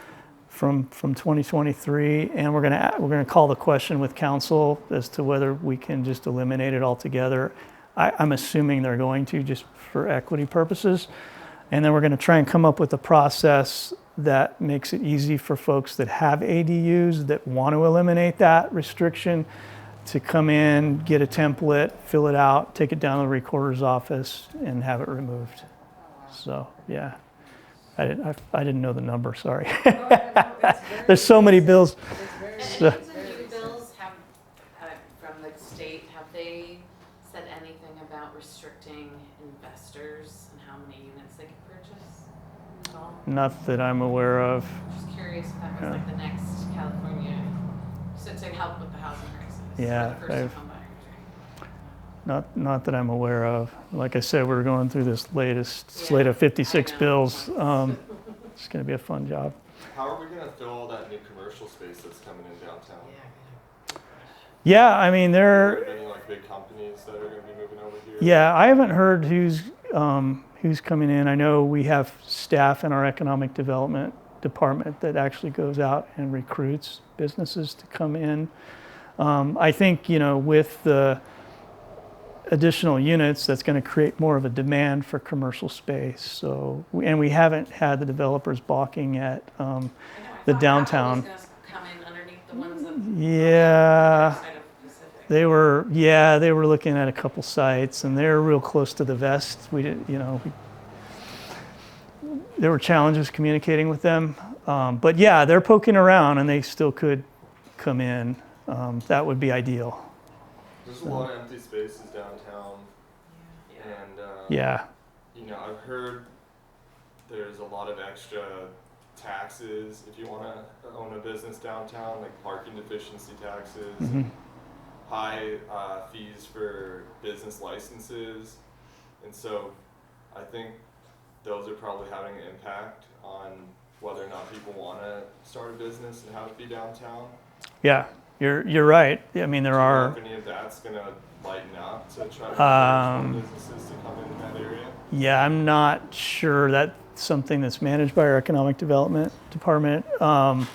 from 2023, and we're gonna call the question with council as to whether we can just eliminate it altogether. I'm assuming they're going to, just for equity purposes. And then we're going to try and come up with a process that makes it easy for folks that have ADUs that want to eliminate that restriction to come in, get a template, fill it out, take it down to the recorder's office, and have it removed. So, yeah. I didn't know the number, sorry. No, There's so many bills. And So- some new bills have, from the about restricting investors and how many units they can purchase at all? Not that I'm aware of. Just curious if that was like the next California, so to help with the housing crisis. Yeah, for the first home buyers, right? Not that I'm aware of. Like I said, we're going through this latest slate of 56 bills. It's going to be a fun job. How are we going to fill all that new commercial space that's coming in downtown? Yeah, I mean, Are there any like big companies that are going to be moving over here? yeah, I haven't heard who's coming in. I know we have staff in our economic development department that actually goes out and recruits businesses to come in. I think, with the additional units, that's going to create more of a demand for commercial space. So, and we haven't had the developers balking at the downtown. Come in underneath the ones that Yeah, side of Pacific. they were looking at a couple sites, and they're real close to the vest. We didn't, there were challenges communicating with them. But yeah, they're poking around, and they still could come in. That would be ideal. There's a lot of empty spaces downtown, and Yeah. I've heard there's a lot of extra taxes if you want to own a business downtown, like parking deficiency taxes, high fees for business licenses, and so I think those are probably having an impact on whether or not people want to start a business and have it be downtown. Yeah, you're right. I mean, there are. If any of that's going to lighten up to try to encourage more businesses to come in that area. Yeah, I'm not sure that's something that's managed by our economic development department. But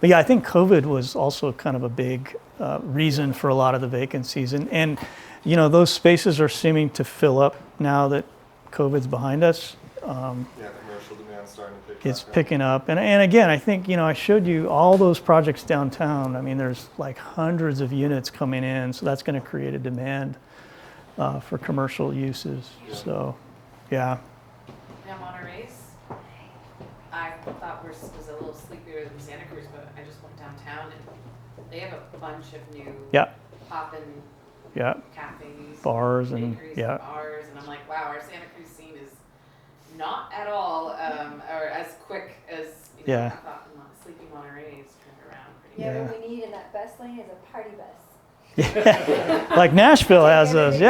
yeah, I think COVID was also kind of a big reason for a lot of the vacancies. And those spaces are seeming to fill up now that COVID's behind us. Commercial demand starting to pick It's up. picking up. And again, I think, I showed you all those projects downtown. I mean, there's like hundreds of units coming in, so that's going to create a demand for commercial uses. Yeah. So, yeah. Now Monterey's, I thought was a little sleepier than Santa Cruz, but I just went downtown and they have a bunch of new poppin' cafes, Bars and bakeries and bars, and I'm like, wow, our Santa Cruz scene is not at all or as quick as I thought. Sleepy Monterey's turned around pretty good. What we need in that bus lane is a party bus. Like Nashville has those,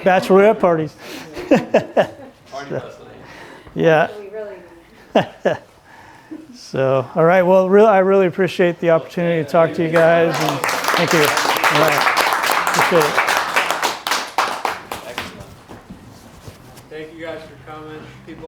bachelorette parties. Party bus lane. Yeah. So we really need. So, all right. Well, I really appreciate the opportunity to talk to you guys, and thank you. All right. Appreciate it. Thank you guys for coming. People